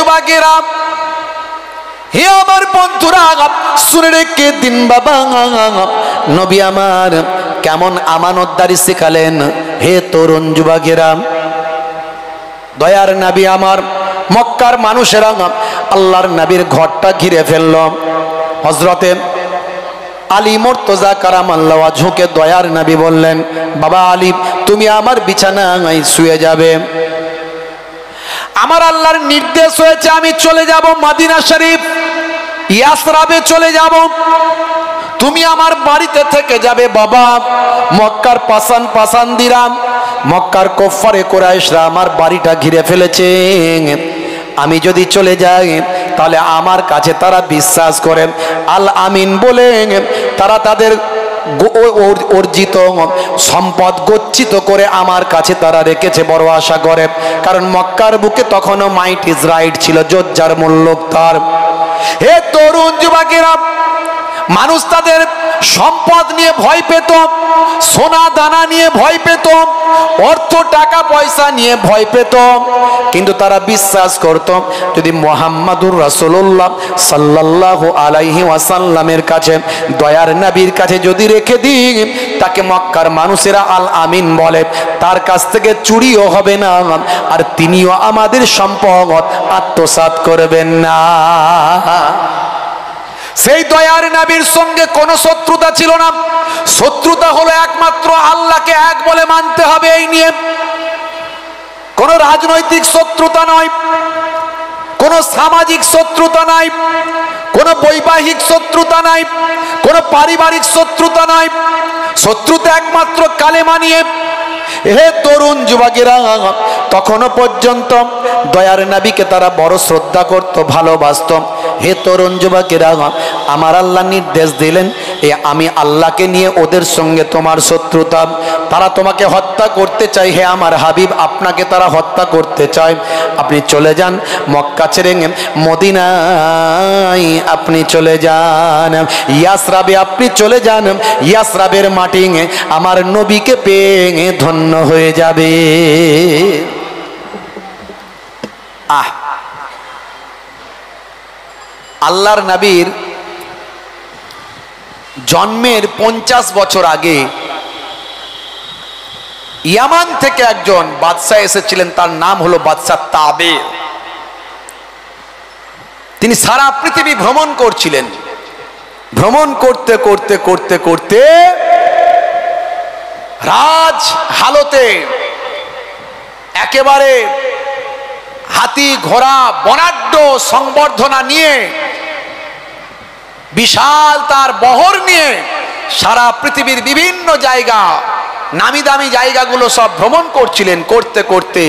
যুবকেরা, হে আমার বন্ধুরা, শুনে রেখে দিন বাবা, নবী আমার কেমন আমানতদারি শিখালেন। হে তরুণ যুবকেরা, দয়ার নবী আমার মক্কার মানুষেরা আল্লাহর নবীর ঘরটা ঘিরে ফেলল। হযরতে আলী মুর্তজা কারামাল্লাহু ওয়াজহুকে দয়ার নবী বললেন, বাবা আলী, তুমি আমার বিছানায় শুয়ে যাবে। আমার আল্লাহর নির্দেশ হয়েছে আমি চলে যাব মদিনা শরীফ, ইয়াসরাবে চলে যাব, তুমি আমার বাড়িতে থেকে যাবে। বাবা, মক্কার পাসান্দিরা, মক্কার কুফারে কুরাইশরা আমার বাড়িটা ঘিরে ফেলেছে। আমি যদি চলে যাই তাহলে আমার কাছে তারা বিশ্বাস করে আল আমিন বলে তারা তাদের অর্জিত সম্পদ গচ্ছিত করে আমার কাছে তারা রেখেছে, বড় আশা করে। কারণ মক্কার বুকে তখনও মাইট ইজ রাইট ছিল, যোজ্জার মূল্য তার। হে তরুণ যুবকেরা, মানুষ তাদের সম্পদ নিয়ে ভয় পেত, সোনা দানা নিয়ে ভয় পেত, অর্থ টাকা পয়সা নিয়ে ভয় পেত, কিন্তু তারা বিশ্বাস করত যদি মুহাম্মাদুর রাসূলুল্লাহ সাল্লাল্লাহু আলাইহি ওয়াসাল্লামের কাছে, দয়ার নবীর কাছে যদি রেখে দিই, তাকে মক্কার মানুষেরা আল আমিন বলে, তার কাছ থেকে চুরিও হবে না, আর তিনিও আমাদের সম্পদ আত্মসাৎ করবেন না। সেই দয়ার নবীর সঙ্গে কোনো শত্রুতা ছিল না। শত্রুতা হলো একমাত্র আল্লাহকে এক বলে মানতে হবে, এই নিয়ে কোনো রাজনৈতিক শত্রুতা নয়, কোনো সামাজিক শত্রুতা নাই, কোনো বৈবাহিক শত্রুতা নাই, কোনো পারিবারিক শত্রুতা নাই। শত্রুতা একমাত্র কালেমা নিয়ে। হে তরুণ যুবকেরা, তখনও পর্যন্ত দয়ার নবীকে তারা বড় শ্রদ্ধা করত, ভালোবাসত। হে তরুণ যুবকেরা, আমার আল্লাহ নির্দেশ দিলেন, আমি আল্লাহকে নিয়ে ওদের সঙ্গে তোমার শত্রুতা, তারা তোমাকে হত্যা করতে চায়। হে আমার হাবিব, আপনাকে তারা হত্যা করতে চায়, আপনি চলে যান মক্কা ছেড়ে মদিনায়, আপনি চলে যান ইয়াসরাবে, আপনি চলে যান। ইয়াসরাবের মাটি আমার নবীকে পেয়ে ধন্য হয়ে যাবে। আল্লাহর নবীর জন্মের 50 বছর আগে ইয়ামান থেকে একজন বাদশাহ এসেছিলেন, তার নাম হলো বাদশাহ তাবের। তিনি সারা পৃথিবী ভ্রমণ করছিলেন। ভ্রমণ করতে করতে করতে করতে রাজ হালতে একেবারে হাতি ঘোড়া বনাঢ্য সংবর্ধনা নিয়ে, বিশাল তার বহর নিয়ে সারা পৃথিবীর বিভিন্ন জায়গা, নামি দামি জায়গাগুলো সব ভ্রমণ করছিলেন। করতে করতে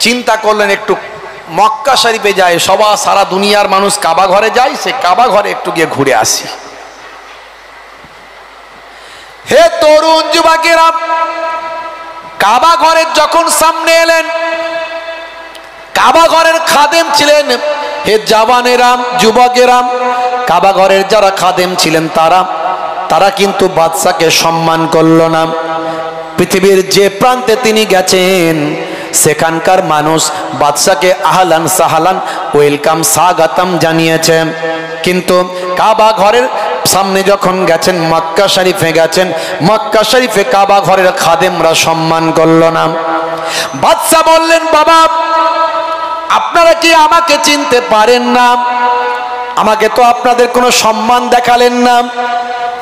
চিন্তা করলেন একটু মক্কা শরীফে যায়, সারা দুনিয়ার মানুষ কাবা ঘরে যায়, সে কাবা ঘরে একটু গিয়ে ঘুরে আসি। হে তরুণ যুবকেরা, কাবা ঘরের যখন সামনে এলেন, কাবা ঘরের খাদেম ছিলেন, হে জওয়ানেরা, যুবকেরা, কাবা ঘরের যারা খাদেম ছিলেন তারা কিন্তু বাদশাকে সম্মান করল না। পৃথিবীর যে প্রান্তে তিনি গেছেন সেখানকার মানুষ বাদশাকে আহলান সাহালান ওয়েলকাম স্বাগতম জানিয়েছে, কিন্তু কাবা ঘরের সামনে যখন গেছেন, মক্কা শরীফে গেছেন, মক্কা শরীফে কাবা ঘরের খাদেমরা সম্মান করল না। বাদশা বললেন, বাবা আপনারা কি আমাকে চিনতে পারেন না? আমাকে তো আপনাদের কোনো সম্মান দেখালেন না,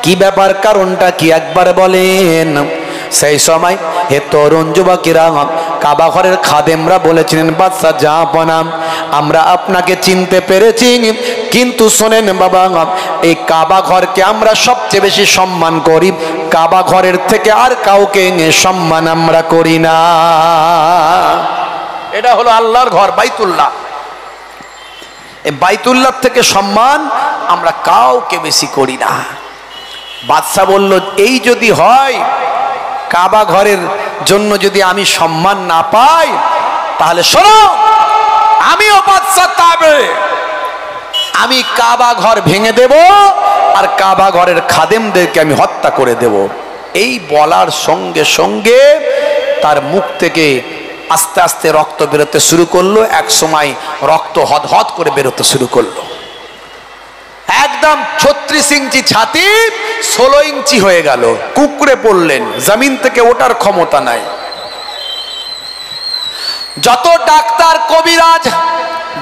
কি ব্যাপার, কারণটা কি একবার বলেন। সেই সময় হে তরুণ যুবকেরা, কাবা ঘরের খাদেমরা বলেছিলেন, বাদশা জাহাপনা, আমরা আপনাকে চিনতে পেরেছি, কিন্তু শোনেন বাবা, এই কাবা ঘরকে আমরা সবচেয়ে বেশি সম্মান করি, কাবা ঘরের থেকে আর কাউকে সম্মান আমরা করি না। এটা হলো আল্লাহর ঘর বাইতুল্লাহ, এই বাইতুল্লাহ থেকে সম্মান আমরা কাউকে বেশি করি না। বাদশা বলল, এই যদি হয়, কাবা ঘরের জন্য যদি আমি সম্মান না পাই, তাহলে শোনো, আমিও বাদশা তাবে, আমি কাবা ঘর ভেঙে দেব আর কাবা ঘরের খাদেমদেরকে আমি হত্যা করে দেব। এই বলার সঙ্গে সঙ্গে তার মুখ থেকে আস্তে আস্তে রক্ত বেরোতে শুরু করলো। এক সময় রক্ত হদহদ করে বেরোতে শুরু করলো। একদম 36 ইঞ্চি ছাতি 16 ইঞ্চি হয়ে গেল। কুকড়ে পড়লেন, জমিন থেকে ওঠার ক্ষমতা নাই। যত ডাক্তার কবিরাজ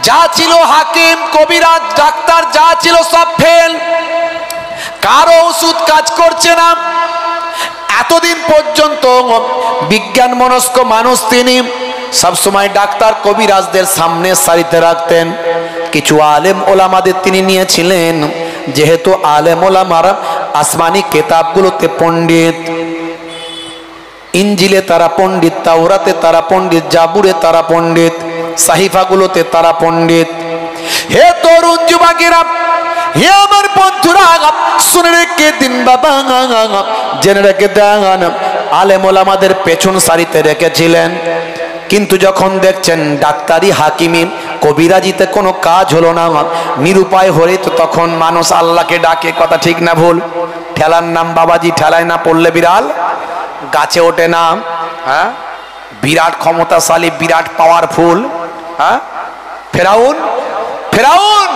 যা ছিল, হাকিম কবিরাজ ডাক্তার যা ছিল সব ফেল, কারো ওষুধ কাজ করছে না। এতদিন পর্যন্ত বিজ্ঞান মনস্ক মানুষ তিনি, সবসময় ডাক্তার কবিরাজদের সামনে সারিতে রাখতেন। কিছু আলেম ওলামাদের তিনি নিয়েছিলেন, যেহেতু আলেম ওলামারা আসমানি কেতাবগুলোতে পণ্ডিত, ইঞ্জিলে তারা পণ্ডিত, তাওরাতে তারা পণ্ডিত, জাবুরে তারা পণ্ডিত, সাহিফাগুলোতে তারা পণ্ডিত। হে তরুণ যুবকেরা, হে আমার বন্ধুরা, শুনে রেখে দিন বাবা, জেনে রেখে দেন, আলেম ওলামাদের পেছন সারিতে রেখেছিলেন। কিন্তু যখন দেখছেন ডাক্তারি হাকিমি কবিরাজিতে কোনো কাজ হলো না, নিরুপায় হলে, তো তখন মানুষ আল্লাহকে ডাকে। কথা ঠিক না ভুল? ঠেলার নাম বাবাজি, ঠেলায় না পড়লে বিড়াল গাছে ওঠে না। হ্যাঁ, বিরাট ক্ষমতাশালী, বিরাট পাওয়ারফুল। হ্যাঁ, ফেরাউন, ফেরাউন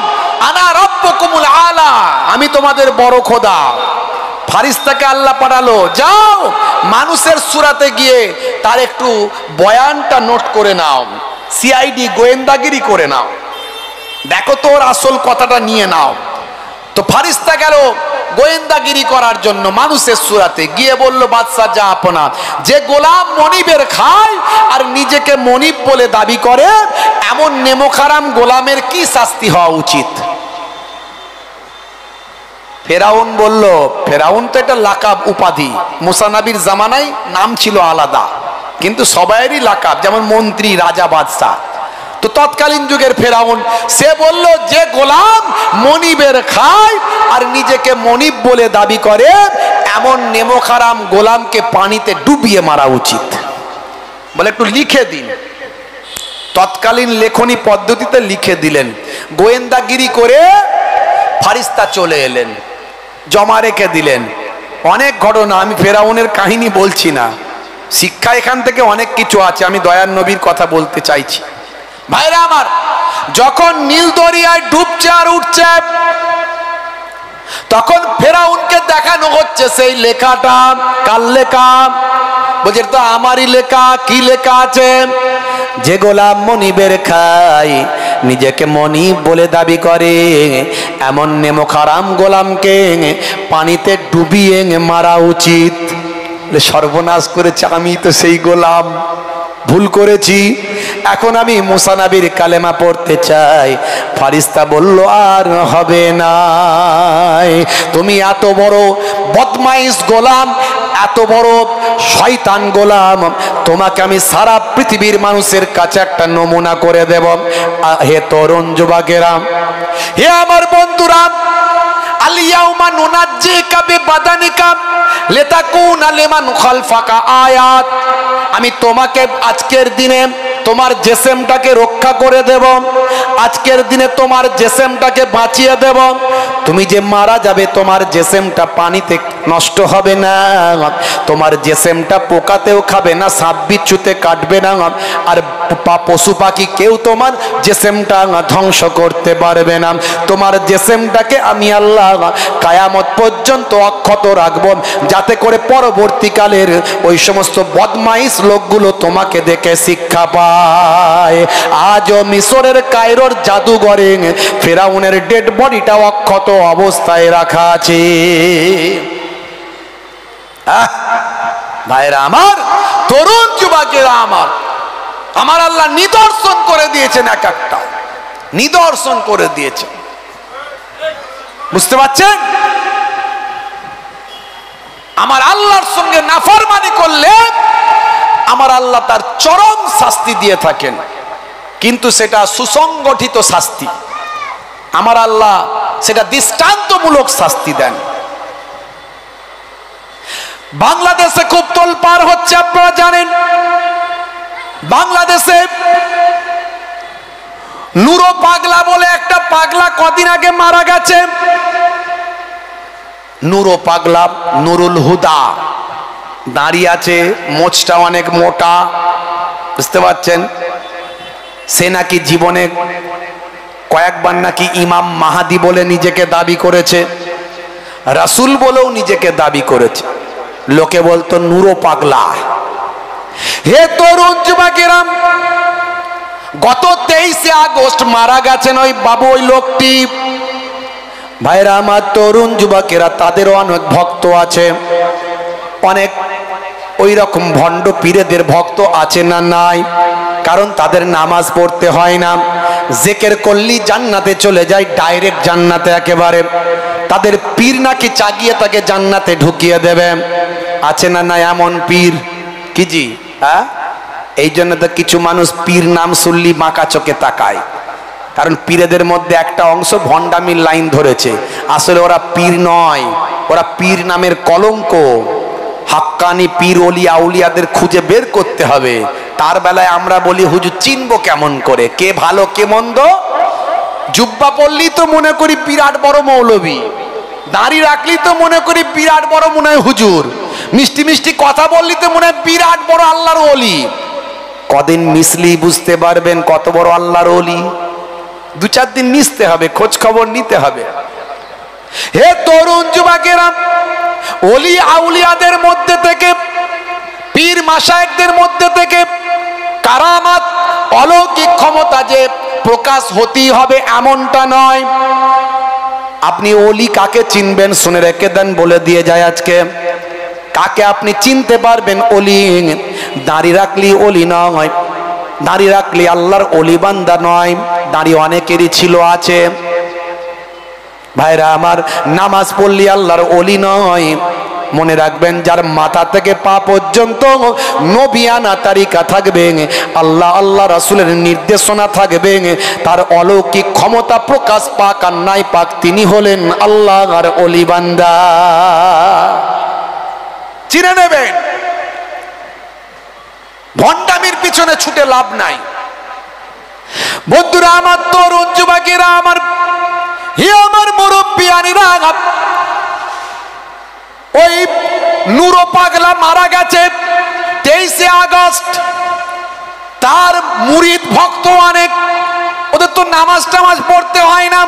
আনা রাব্বুকুমুল আলা, আমি তোমাদের বড় খোদা। ফারিস্তাকে আল্লাহ পাঠালো, যাও মানুষের সুরাতে গিয়ে তার একটু বয়ানটা নোট করে নাও, সিআইডি গোয়েন্দাগিরি করে নাও, দেখো তোর আসল কথাটা নিয়ে নাও। তো ফারিস্তা গেল গোয়েন্দাগিরি করার জন্য মানুষের সুরাতে গিয়ে বলল, বাদশাহ যা আপনা, যে গোলাম মনিবের খায় আর নিজেকে মনিব বলে দাবি করে, এমন নেমোখারাম গোলামের কি শাস্তি হওয়া উচিত? ফেরাউন বলল, ফেরাউন তো এটা লাকাব, উপাধি। মুসা নবীর জামানায় নাম ছিল আলাদা, কিন্তু সবাইয়েরই লাকাব, যেমন মন্ত্রী, রাজা, বাদশাহ। তো তৎকালীন যুগের ফেরাউন, সে বলল, যে গোলাম মনিবের খায় আর নিজেকে মনিব বলে দাবি করে, এমন নেমোখারাম গোলামকে পানিতে ডুবিয়ে মারা উচিত। বলে একটু লিখে দিন। তৎকালীন লেখনী পদ্ধতিতে লিখে দিলেন। গোয়েন্দাগিরি করে ফারিস্তা চলে এলেন, জমা রেখে দিলেন। অনেক ঘটনা, আমি ফেরাউনের কাহিনী বলছি না, শিক্ষা এখান থেকে অনেক কিছু আছে। আমি দয়ার নবীর কথা বলতে চাইছি। ভাইরা আমার, যখন নীল দরিয়ায় ডুবছে আর উঠছে, তখন ফেরাউনকে দেখানো হচ্ছে সেই লেখাটা। কার লেখা? বলছে তো আমারই লেখা। কি লেখা আছে? যে গোলাম মনিবের খায়, নিজেকে মনিব বলে দাবি করে, এমন নেমোখারাম গোলামকে পানিতে ডুবিয়ে মারা উচিত। সর্বনাশ করেছে, আমি তো সেই গোলাম, ভুল করেছি। এখন আমি মুসা নবীর কালেমা পড়তে চাই। ফারিস্তা বলল, আর হবে না, তুমি এত বড় বদমাইশ গোলাম, এত বড় শয়তান গোলাম, তোমাকে আমি সারা পৃথিবীর মানুষের কাছে একটা নমুনা করে দেব। হে তরুণ যুবকেরা, হে আমার বন্ধুরা, আলিয়াউমা নুনাজ্জিকা বিবাদানিকা লিতাকুনা লিমান খালফাকা আয়াত, আমি তোমাকে আজকের দিনে তোমার জেসেমটাকে রক্ষা করে দেব, আজকের দিনে তোমার জেসেমটাকে বাঁচিয়ে দেব। তুমি যে মারা যাবে, তোমার জেসেমটা পানিতে নষ্ট হবে না, তোমার জেসেমটা পোকাতেও খাবে না, সাপ বিচ্ছুতে কাটবে না, আর পশু পাখি কেউ তোমার জেসেমটা ধ্বংস করতে পারবে না। তোমার জেসেমটাকে আমি আল্লাহ কায়ামত পর্যন্ত অক্ষত রাখবো, যাতে করে পরবর্তীকালের ওই সমস্ত বদমাইশ লোকগুলো তোমাকে দেখে শিক্ষা পায়। আজও মিশরের কায়রোর জাদুঘরে ফেরাউনের ডেড বডিটা অক্ষত অবস্থায় রাখা আছে। ভাইরা আমার, তরুণ যুবকেরা আমার, আমার আল্লাহ নিদর্শন করে দিয়েছেন, এক একটা নিদর্শন করে দিয়েছেন। বুঝতে পারছেন? আমার আল্লাহর সঙ্গে নাফরমানি করলে আমার আল্লাহ তার চরম শাস্তি দিয়ে থাকেন, কিন্তু সেটা সুসংগঠিত শাস্তি। আমার আল্লাহ সেটা দৃষ্টান্তমূলক শাস্তি দেন। বাংলাদেশে খুব তোলপাড় হচ্ছে, আপনারা জানেন। বাংলাদেশে নুরো পাগলা বলে একটা পাগলা কদিন আগে মারা গেছে। নুরো পাগলা, নুরুল হুদা, দাঁড়িয়ে আছে, মোচটা অনেক মোটা, বুঝতে পারছেন? সে নাকি জীবনে কয়েকবার নাকি ইমাম মাহাদি বলে নিজেকে দাবি করেছে, রাসূল বলেও নিজেকে দাবি করেছে। লোকে বলতো নুরো পাগলা। হে তরুণ যুবকেরা, গত 23শে আগস্ট মারা গেছেন ওই বাবু, ওই লোকটি। ভাইরা আমার, তরুণ যুবকেরা, তাদেরও অনেক ভক্ত আছে, অনেক ওই রকম ভণ্ড পীরেদের ভক্ত আছে না নাই? কারণ তাদের নামাজ পড়তে হয় না, জিকির করলেই জান্নাতে চলে যায়, ডাইরেক্ট জান্নাতে একেবারে। তাদের পীর নাকি চাগিয়ে তাকে জান্নাতে ঢুকিয়ে দেবে, আছে না নাই এমন পীর? কি জি, হ্যাঁ? এই জন্য তো কিছু মানুষ পীর নাম শুনলি বাঁকা চোখে তাকায়, কারণ পীরেদের মধ্যে একটা অংশ ভণ্ডামির লাইন ধরেছে। আসলে ওরা পীর নয়, ওরা পীর নামের কলঙ্ক। হাক্কানি পীর ওলি আউলিয়াদের খুঁজে বের করতে হবে। তার বেলায় আমরা বলি হুজুর চিনবো কেমন করে, কে ভালো কে মন্দ? জুব্বা পরলি তো মনে করি বিরাট বড় মৌলবী, দাড়ি রাখলি তো মনে করি বিরাট বড় মনে হয় হুজুর, মিষ্টি মিষ্টি কথা বললি তো মনে হয় বিরাট বড় আল্লাহর ওলি। কদিন মিশলি বুঝতে পারবেন কত বড় আল্লাহর ওলি। 2-4 দিন মিশতে হবে, খোঁজ খবর নিতে হবে। হে তরুণ যুবকেরা, ওলি আউলিয়াদের মধ্যে থেকে, পীর মাশায়েখদের মধ্যে থেকে কারামাত, অলৌকিক ক্ষমতা যে প্রকাশ হতেই হবে এমনটা নয়। আপনি ওলি কাকে চিনবেন শুনে রেখে দেন, বলে দিয়ে যায় আজকে। কাকে আপনি চিনতে পারবেন ওলি? দাড়ি রাখলি ওলি নয়, দাড়ি রাখলি আল্লাহর ওলি বান্দা নয়। দাড়ি অনেকেরই ছিল, আছে। ভাইরা আমার, নামাজ পড়লি আল্লাহর ওলি নয়। মনে রাখবেন, যার মাথা থেকে পা পর্যন্ত নবিয়ানা তারিকা থাকবে, আল্লাহ আল্লাহ রাসূলের নির্দেশনা থাকবে, তার অলৌকিক ক্ষমতা প্রকাশ পাক আর নাই পাক, তিনি হলেন আল্লাহর ওলি বান্দা। চিনে নেবেন, ভণ্ডামির পিছনে ছুটে লাভ নাই। বন্ধুরা আমার, তরুণ যুবকেরা আমার, হে আমার মুরব্বিয়ানিরা, ওই নুরো পাগলা মারা গেছে 23শে আগস্ট। তার মুরিদ ভক্ত অনেক, ওদের তো নামাজ টামাজ পড়তে হয় না,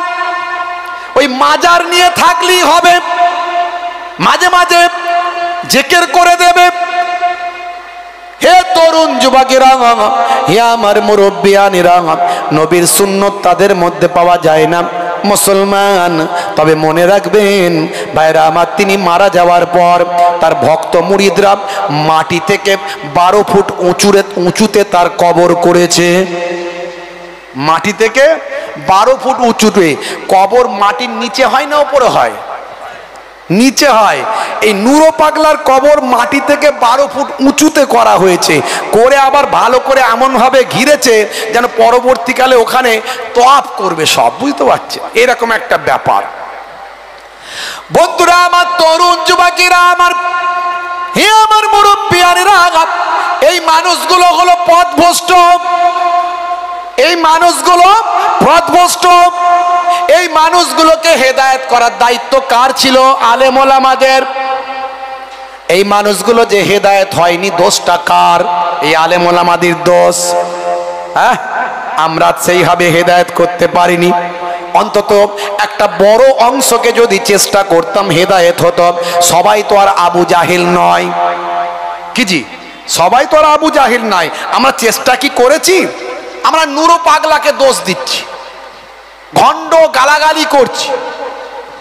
ওই মাজার নিয়ে থাকলেই হবে, মাঝে মাঝে জিকির করে দেবে। হে তরুণ যুবকেরা, হে আমার মুরব্বিয়ানিরা, নবীর সুন্নত তাদের মধ্যে পাওয়া যায় না মুসলমান। তবে মনে রাখবেন ভাইরা আমার, তিনি মারা যাওয়ার পর তার ভক্ত মুরিদরা মাটি থেকে 12 ফুট উঁচুতে তার কবর করেছে। মাটি থেকে 12 ফুট উঁচুতে কবর। মাটির নিচে হয় না উপরে হয়? নিচে হয়। এই নুরো পাগলার কবর মাটি থেকে 12 ফুট উঁচুতে করা হয়েছে, করে আবার ভালো করে এমন ভাবে ঘিরেছে যেন পরবর্তীকালে ওখানে তওয়াফ করবে সব। বুঝতে পারছেন? এরকম একটা ব্যাপার। বন্ধুরা আমার, তরুণ যুবকেরা আমার, হে আমার মুরব্বিয়ানেরা, এই মানুষগুলো হলো পথভ্রষ্ট। এই মানুষগুলো পথভ্রষ্ট। এই মানুষগুলোকে হেদায়েত করার দায়িত্ব কার ছিল? আলেম ওলামাদের। এই মানুষগুলো যে হেদায়েত হয়নি, দোষটা কার? এই আলেম ওলামাদের দোষ। হ্যাঁ, আমরা সেইভাবে হেদায়েত করতে পারিনি। অন্তত একটা বড় অংশকে যদি চেষ্টা করতাম হেদায়েত হতো। সবাই তো আর আবু জাহিল নয়, কি জি? সবাই তো আর আবু জাহিল নয়। আমরা চেষ্টা কি করেছি? আমরা নুরো পাগলাকে দোষ দিচ্ছি, ভণ্ড গালাগালি করছি,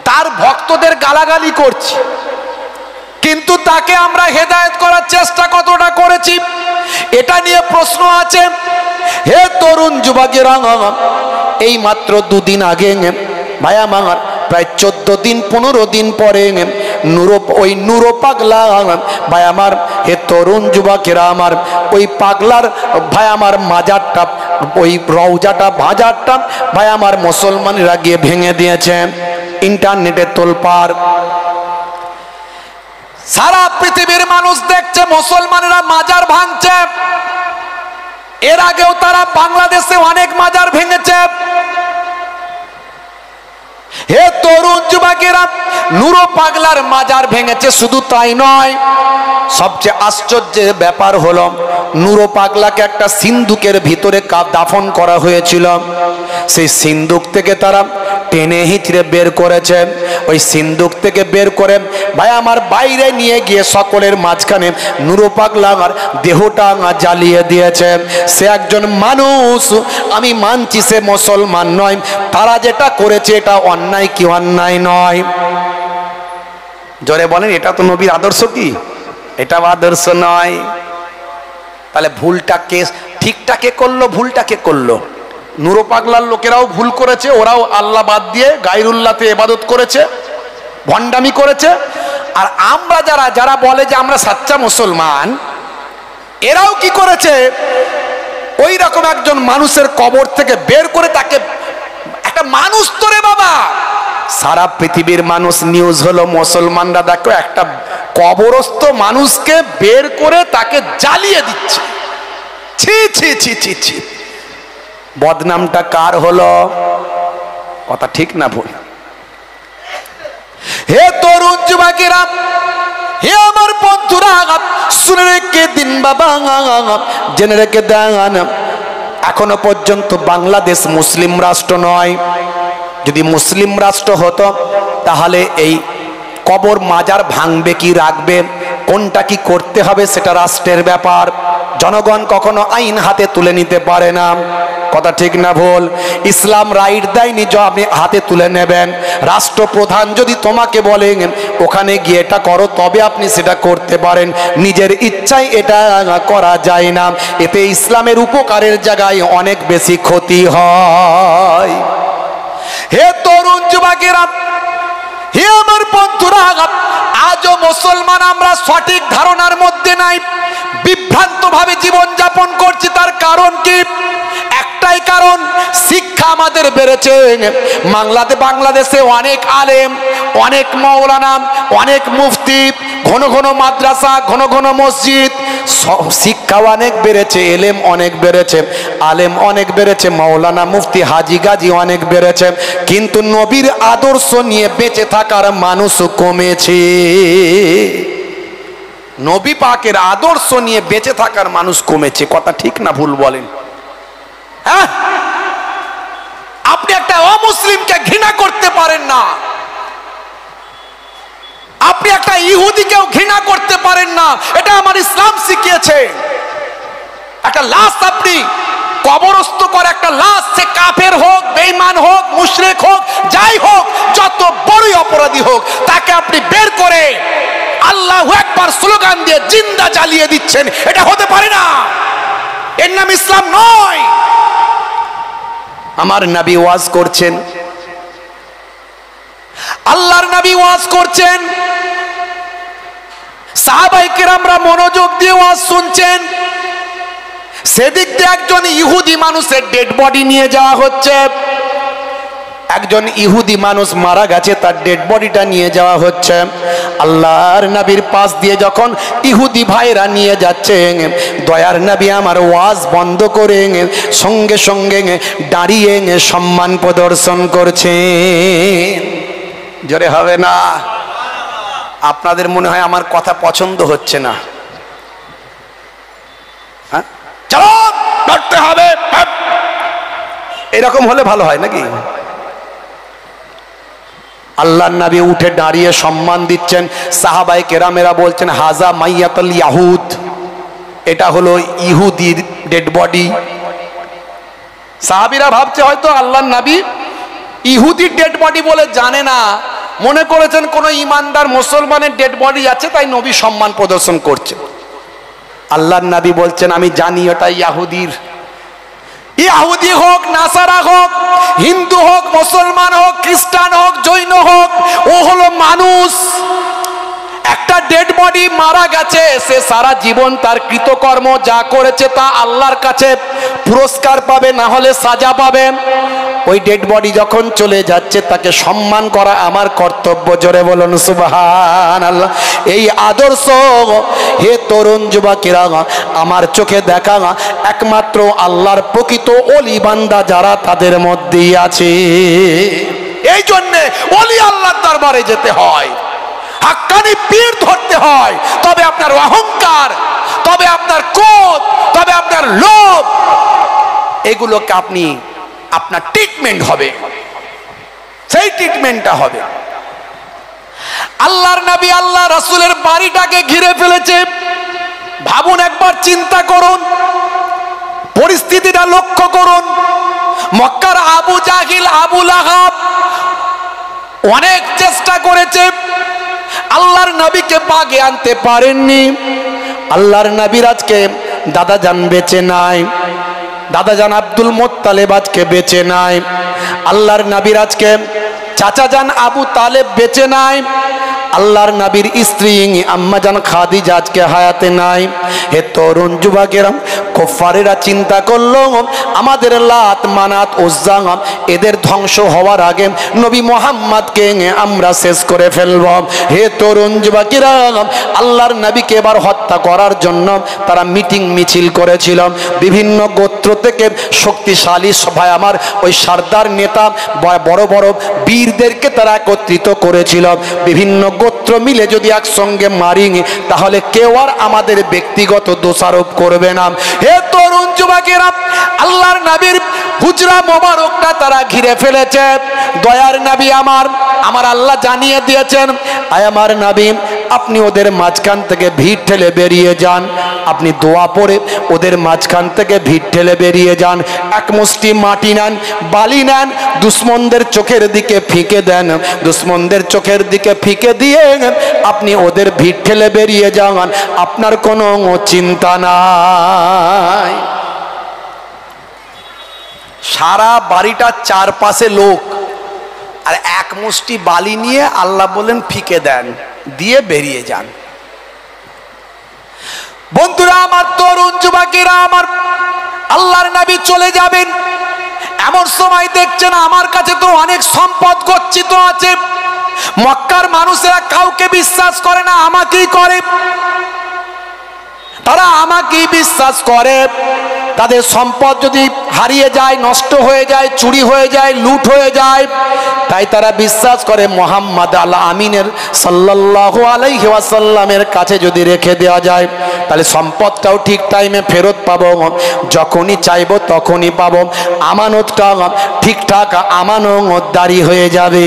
তার ভক্তদের গালাগালি করছি, কিন্তু তাকে আমরা হেদায়েত করার চেষ্টা কতটা করেছি এটা নিয়ে প্রশ্ন আছে। হে তরুণ যুবকেরা, এই মাত্র 2 দিন আগে ভাই আমার, প্রায় 14 দিন 15 দিন পরে ওই নুরো পাগলা ভাই আমার, হে তরুণ যুবকেরা আমার, ওই পাগলার ভাই আমার মাজারটা, ওই রওজাটা বাজারটা ভাই আমার মুসলমানরা গিয়ে ভেঙে দিয়েছে। ইন্টারনেটে তোলপাড়, সারা পৃথিবীর মানুষ দেখছে মুসলমানরা মাজার ভাঙছে। এর আগেও তারা বাংলাদেশে অনেক মাজার ভেঙেছে। হে তরুণ যুবকেরা, নুরো পাগলার মাজার ভেঙেছে। শুধু তাই নয়, সবচেয়ে আশ্চর্যের ব্যাপার হলো নুরো পাগলাকে একটা সিন্দুকের ভিতরে দাফন করা হয়েছিল। সেই সিন্দুক থেকে তারা টেনে হিঁচড়ে বের করেছে। ওই সিন্দুক থেকে বের করে ভাই আমার বাইরে নিয়ে গিয়ে সকলের মাঝখানে নুরো পাগলা আমার দেহটা জ্বালিয়ে দিয়েছে। সে একজন মানুষ, আমি মানছি সে মুসলমান নয়। তারা যেটা করেছে এটা অন্যায় কি অন্যায় নয়? জোরে বলেন, এটা তো নবীর আদর্শ কি? এটা আদর্শ নয়। তাহলে ভুলটা কে, ঠিকটা কে করলো, ভুলটা কে করলো? নুরো পাগলার লোকেরাও ভুল করেছে, ওরাও আল্লাহ বাদ দিয়ে গায়রুল্লাহতে ইবাদত করেছে, ভণ্ডামি করেছে। আর আমরা যারা যারা বলে যে আমরা সাচ্চা মুসলমান, এরাও কি করেছে? ওই রকম একজন মানুষের কবর থেকে বের করে তাকে, একটা মানুষ তো রে বাবা, সারা পৃথিবীর মানুষ নিউজ হলো মুসলমানরা দেখো একটা কবরস্থ মানুষকে বের করে তাকে জ্বালিয়ে দিচ্ছে। ছি ছি ছি ছি ছি, বদনামটা কার হলো? কথা ঠিক না ভুল? হে তরুণ যুবকেরা, হে আমার বন্ধুরা, শুনে রেখে দিন বাবা, জেনে রেখে দেন, এখনো পর্যন্ত বাংলাদেশ মুসলিম রাষ্ট্র নয়। যদি মুসলিম রাষ্ট্র হতো তাহলে এই কবর মাজার ভাঙবে কি রাখবে, কোনটা কি করতে হবে সেটা রাষ্ট্রের ব্যাপার। জনগণ কখনো আইন হাতে তুলে নিতে পারে না। কথা ঠিক না ভুল? ইসলাম রাইট দেয়নি যে আপনি হাতে তুলে নেবেন। রাষ্ট্রপ্রধান যদি তোমাকে বলেন ওখানে গিয়ে এটা করো, তবে আপনি সেটা করতে পারেন। নিজের ইচ্ছায় এটা করা যায় না। এতে ইসলামের উপকারের জায়গায় অনেক বেশি ক্ষতি হয়। হে তরুণ যুবকেরা, হে আমার বন্ধুরা, আজও মুসলমান আমরা সঠিক ধারণার মধ্যে নাই, বিভ্রান্ত ভাবে জীবন যাপন করছি। তার কারণ কি? একটাই কারণ, শিক্ষা আমাদের বেড়েছে। বাংলাদেশে অনেক আলেম, অনেক মৌলানা, অনেক মুফতি, ঘন ঘন মাদ্রাসা, ঘন ঘন মসজিদ, শিক্ষা অনেক বেড়েছে, এলেম অনেক বেড়েছে, আলেম অনেক বেড়েছে, মৌলানা মুফতি হাজি গাজী অনেক বেড়েছে, কিন্তু নবীর আদর্শ নিয়ে বেঁচে থাকার মানুষ কমেছে। নবী পাকের আদর্শ নিয়ে বেঁচে থাকার মানুষ কমেছে। কথা ঠিক না ভুল বলেন? হ্যাঁ, আপনি একটা অমুসলিমকে ঘৃণা করতে পারেন না, আপনি একটা ইহুদিকেও ঘৃণা করতে পারেন না। এটা আমার ইসলাম শিখিয়েছে। একটা লাশ আপনি কবরস্থ করে, একটা লাশ, সে কাফের হোক, বেঈমান হোক, মুশরিক হোক, যাই হোক, যত বড়ই অপরাধী হোক, তাকে আপনি বের করে আল্লাহু আকবার স্লোগান দিয়ে জিন্দা জ্বালিয়ে দিচ্ছেন। এটা হতে পারে না, এর নাম ইসলাম নয়। আমার নবী ওয়াজ করছেন, আল্লাহর নবী ওয়াজ করছেন, সাহাবায়ে কেরামরা মনোযোগ দিয়ে ওয়াজ শুনছেন। সেদিক দিয়ে একজন ইহুদি মানুষের ডেড বডি নিয়ে যাওয়া হচ্ছে। একজন ইহুদি মানুষ মারা গেছে, তার ডেড বডিটা নিয়ে যাওয়া হচ্ছে। আল্লাহর নবীর পাশ দিয়ে যখন ইহুদি ভাইরা নিয়ে যাচ্ছে, দয়ার নবী আমার ওয়াজ বন্ধ করে সঙ্গে সঙ্গে দাঁড়িয়ে সম্মান প্রদর্শন করছে। জোরে হবে না? আপনাদের মনে হয় আমার কথা পছন্দ হচ্ছে না? হ্যাঁ, চলো লড়তে হবে, এরকম হলে ভালো হয় নাকি? আল্লাহর নবী উঠে দাঁড়িয়ে সম্মান দিচ্ছেন। সাহাবায়ে কেরামেরা বলছেন হাজা মাইয়াতুল ইয়াহুদ, এটা হলো ইহুদির ডেড বডি। সাহাবীরা ভাবছে হয়তো আল্লাহর নবী ইহুদির ডেড বডি বলে জানে না, মনে করেছেন কোন ইমানদার মুসলমানের ডেড বডি আছে, তাই নবী সম্মান প্রদর্শন করছে। আল্লাহর নবী বলছেন আমি জানি ওটা ইহুদির। ইহুদি হোক, নাসারা হোক, হিন্দু হোক, মুসলমান হোক, খ্রিস্টান হোক, জৈন হোক, ও হলো মানুষ। একটা ডেড বডি মারা গেছে, সে সারা জীবন তার কৃতকর্ম যা করেছে তা আল্লাহর কাছে পুরস্কার পাবে, না হলে সাজা পাবে। ওই ডেড বডি যখন চলে যাচ্ছে তাকে সম্মান করা আমার কর্তব্য। জোরে বলুন সুবহানাল্লাহ। এই আদর্শ হে তরুণ যুবকেরা আমার চোখে দেখা একমাত্র আল্লাহর প্রকৃত ওলি বান্দা যারা তাদের মধ্যেই আছে। এই জন্যে ওলি আল্লাহর দরবারে যেতে হয়, হাক্কানি পীর ধরতে হয়, তবে আপনার অহংকার, তবে আপনার ক্রোধ, তবে আপনার লোভ, এগুলোকে আপনি আপনার ট্রিটমেন্ট হবে, সেই ট্রিটমেন্টটা হবে। আল্লাহর নবী আল্লাহ রাসূলের বাড়িটাকে ঘিরে ফেলেছে। ভাবুন, একবার চিন্তা করুন, পরিস্থিতিটা লক্ষ্য করুন। মক্কার আবু জাহিল, আবু লাহাব অনেক চেষ্টা করেছে, আল্লাহর নবীকে বাগে আনতে পারেননি। আল্লাহর নবীর আজকে দাদা জান বেঁচে নাই, দাদা জান আব্দুল মুত্তালিব আজকে বেঁচে নাই। আল্লাহর নবীর আজকে চাচা জান আবু তালেব বেঁচে নাই। আল্লাহর নবীর স্ত্রী আম্মা জান খাদিজা আজকে হায়াতে নাই। হে তরুণ যুবকেরা, কুফারেরা চিন্তা করলো আমাদের লাত মানাত উজ্জা এদের ধ্বংস হওয়ার আগে নবী মুহাম্মদকে আমরা শেষ করে ফেলব। হে তরুণ যুবকেরা, আল্লাহর নবীকে এবার হত্যা করার জন্য তারা মিটিং মিছিল করেছিল। বিভিন্ন গোত্র থেকে শক্তিশালী সভায় আমার ওই সর্দার নেতা বড় বড় বীরদেরকে তারা একত্রিত করেছিল। বিভিন্ন গোত্র মিলে যদি একসঙ্গে মারি তাহলে কেউ আর আমাদের ব্যক্তিগত দোষারোপ করবে না। হে তরুণ যুবকেরা, আল্লাহর নবীর হুজরা মোবারকটা তারা ঘিরে ফেলেছে। দয়ার নবী আমার আল্লাহ জানিয়ে দিয়েছেন, আয় আমার নবী, আপনি ওদের মাঝখান থেকে ভিড় ঠেলে বেরিয়ে যান। আপনি দোয়া পড়ে ওদের মাঝখান থেকে ভিড় ঠেলে বেরিয়ে যান। এক মুষ্টি মাটি নেন, বালি নেন, দুশ্মনদের চোখের দিকে ফিকে দেন। দুশ্মনদের চোখের দিকে ফিকে দিয়ে আপনি ওদের ভিড় ঠেলে বেরিয়ে যান, আপনার কোনো চিন্তা নাই। সারা বাড়িটা চারপাশে লোক, আর এক মুষ্টি বালি নিয়ে আল্লাহ বলেন ফিকে দেন, দিয়ে বেরিয়ে যান। বন্ধুরা আমার, তরুণ যুবকেরা আমার, আল্লাহর নবী চলে যাবেন। এমন সময় দেখছেন আমার কাছে তো অনেক সম্পদ গচ্ছিত আছে, মক্কার মানুষেরা কাউকে বিশ্বাস করে না, আমাকেই করে। তারা আমাকেই বিশ্বাস করে। তাদের সম্পদ যদি হারিয়ে যায়, নষ্ট হয়ে যায়, চুরি হয়ে যায়, লুট হয়ে যায়, তাই তারা বিশ্বাস করে মুহাম্মদ আল আমিনের সাল্লাল্লাহু আলাইহি ওয়াসাল্লামের কাছে যদি রেখে দেওয়া যায় তাহলে সম্পদটাও ঠিক টাইমে ফেরত পাবো, যখনই চাইবো তখনই পাবো, আমানতটা ঠিকঠাক আমানতদারি হয়ে যাবে।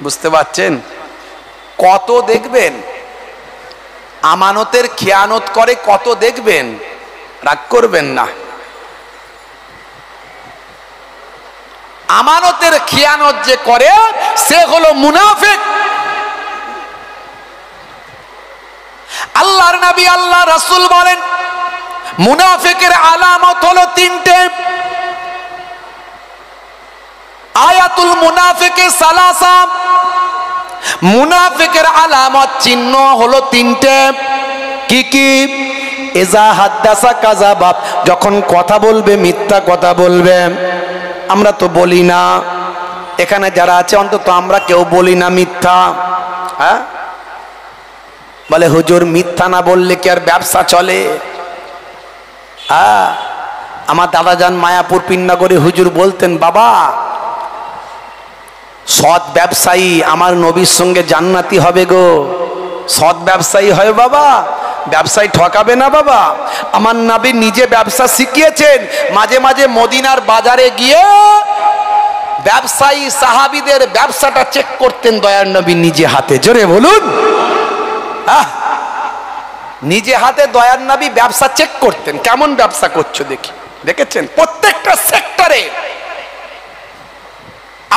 বুঝতে পারছেন? কত দেখবেন আমানতের খেয়ানত করে, কত দেখবেন। রাগ করবেন না, আমানতের খেয়ানত যে করে সে হলো মুনাফিক। আল্লাহর নবী আল্লাহ রাসূল বলেন মুনাফিকের আলামত হলো তিনটে। আয়াতুল মুনাফিকে সালাসা, মুনাফিকের আলামত চিহ্ন হলো তিনটে। কি কি? ইজা হাদ্দাসা কাযাবা, যখন কথা বলবে মিথ্যা কথা বলবে। আমরা তো বলি না, এখানে যারা আছে অন্তত আমরা কেউ বলি না মিথ্যা। হ্যাঁ, বলে হুজুর মিথ্যা না বললে কি আর ব্যবসা চলে? হ্যাঁ, আমার দাদা যান মায়াপুর পিন্নাগরে হুজুর বলতেন, বাবা সৎ ব্যবসায়ী আমার নবীর সঙ্গে জান্নাতি হবে গো। সৎ ব্যবসায়ী হয় বাবা, ব্যবসায়ী ঠকাবে না বাবা। আমার নবী নিজে ব্যবসা শিখিয়েছেন, মাঝে মাঝে মদিনার বাজারে গিয়ে ব্যবসায়ী সাহাবীদের ব্যবসাটা চেক করতেন দয়ার নবী নিজে হাতে। জোরে বলুন, নিজে হাতে দয়ার নবী ব্যবসা চেক করতেন, কেমন ব্যবসা করছো দেখি। দেখেছেন? প্রত্যেকটা সেক্টরে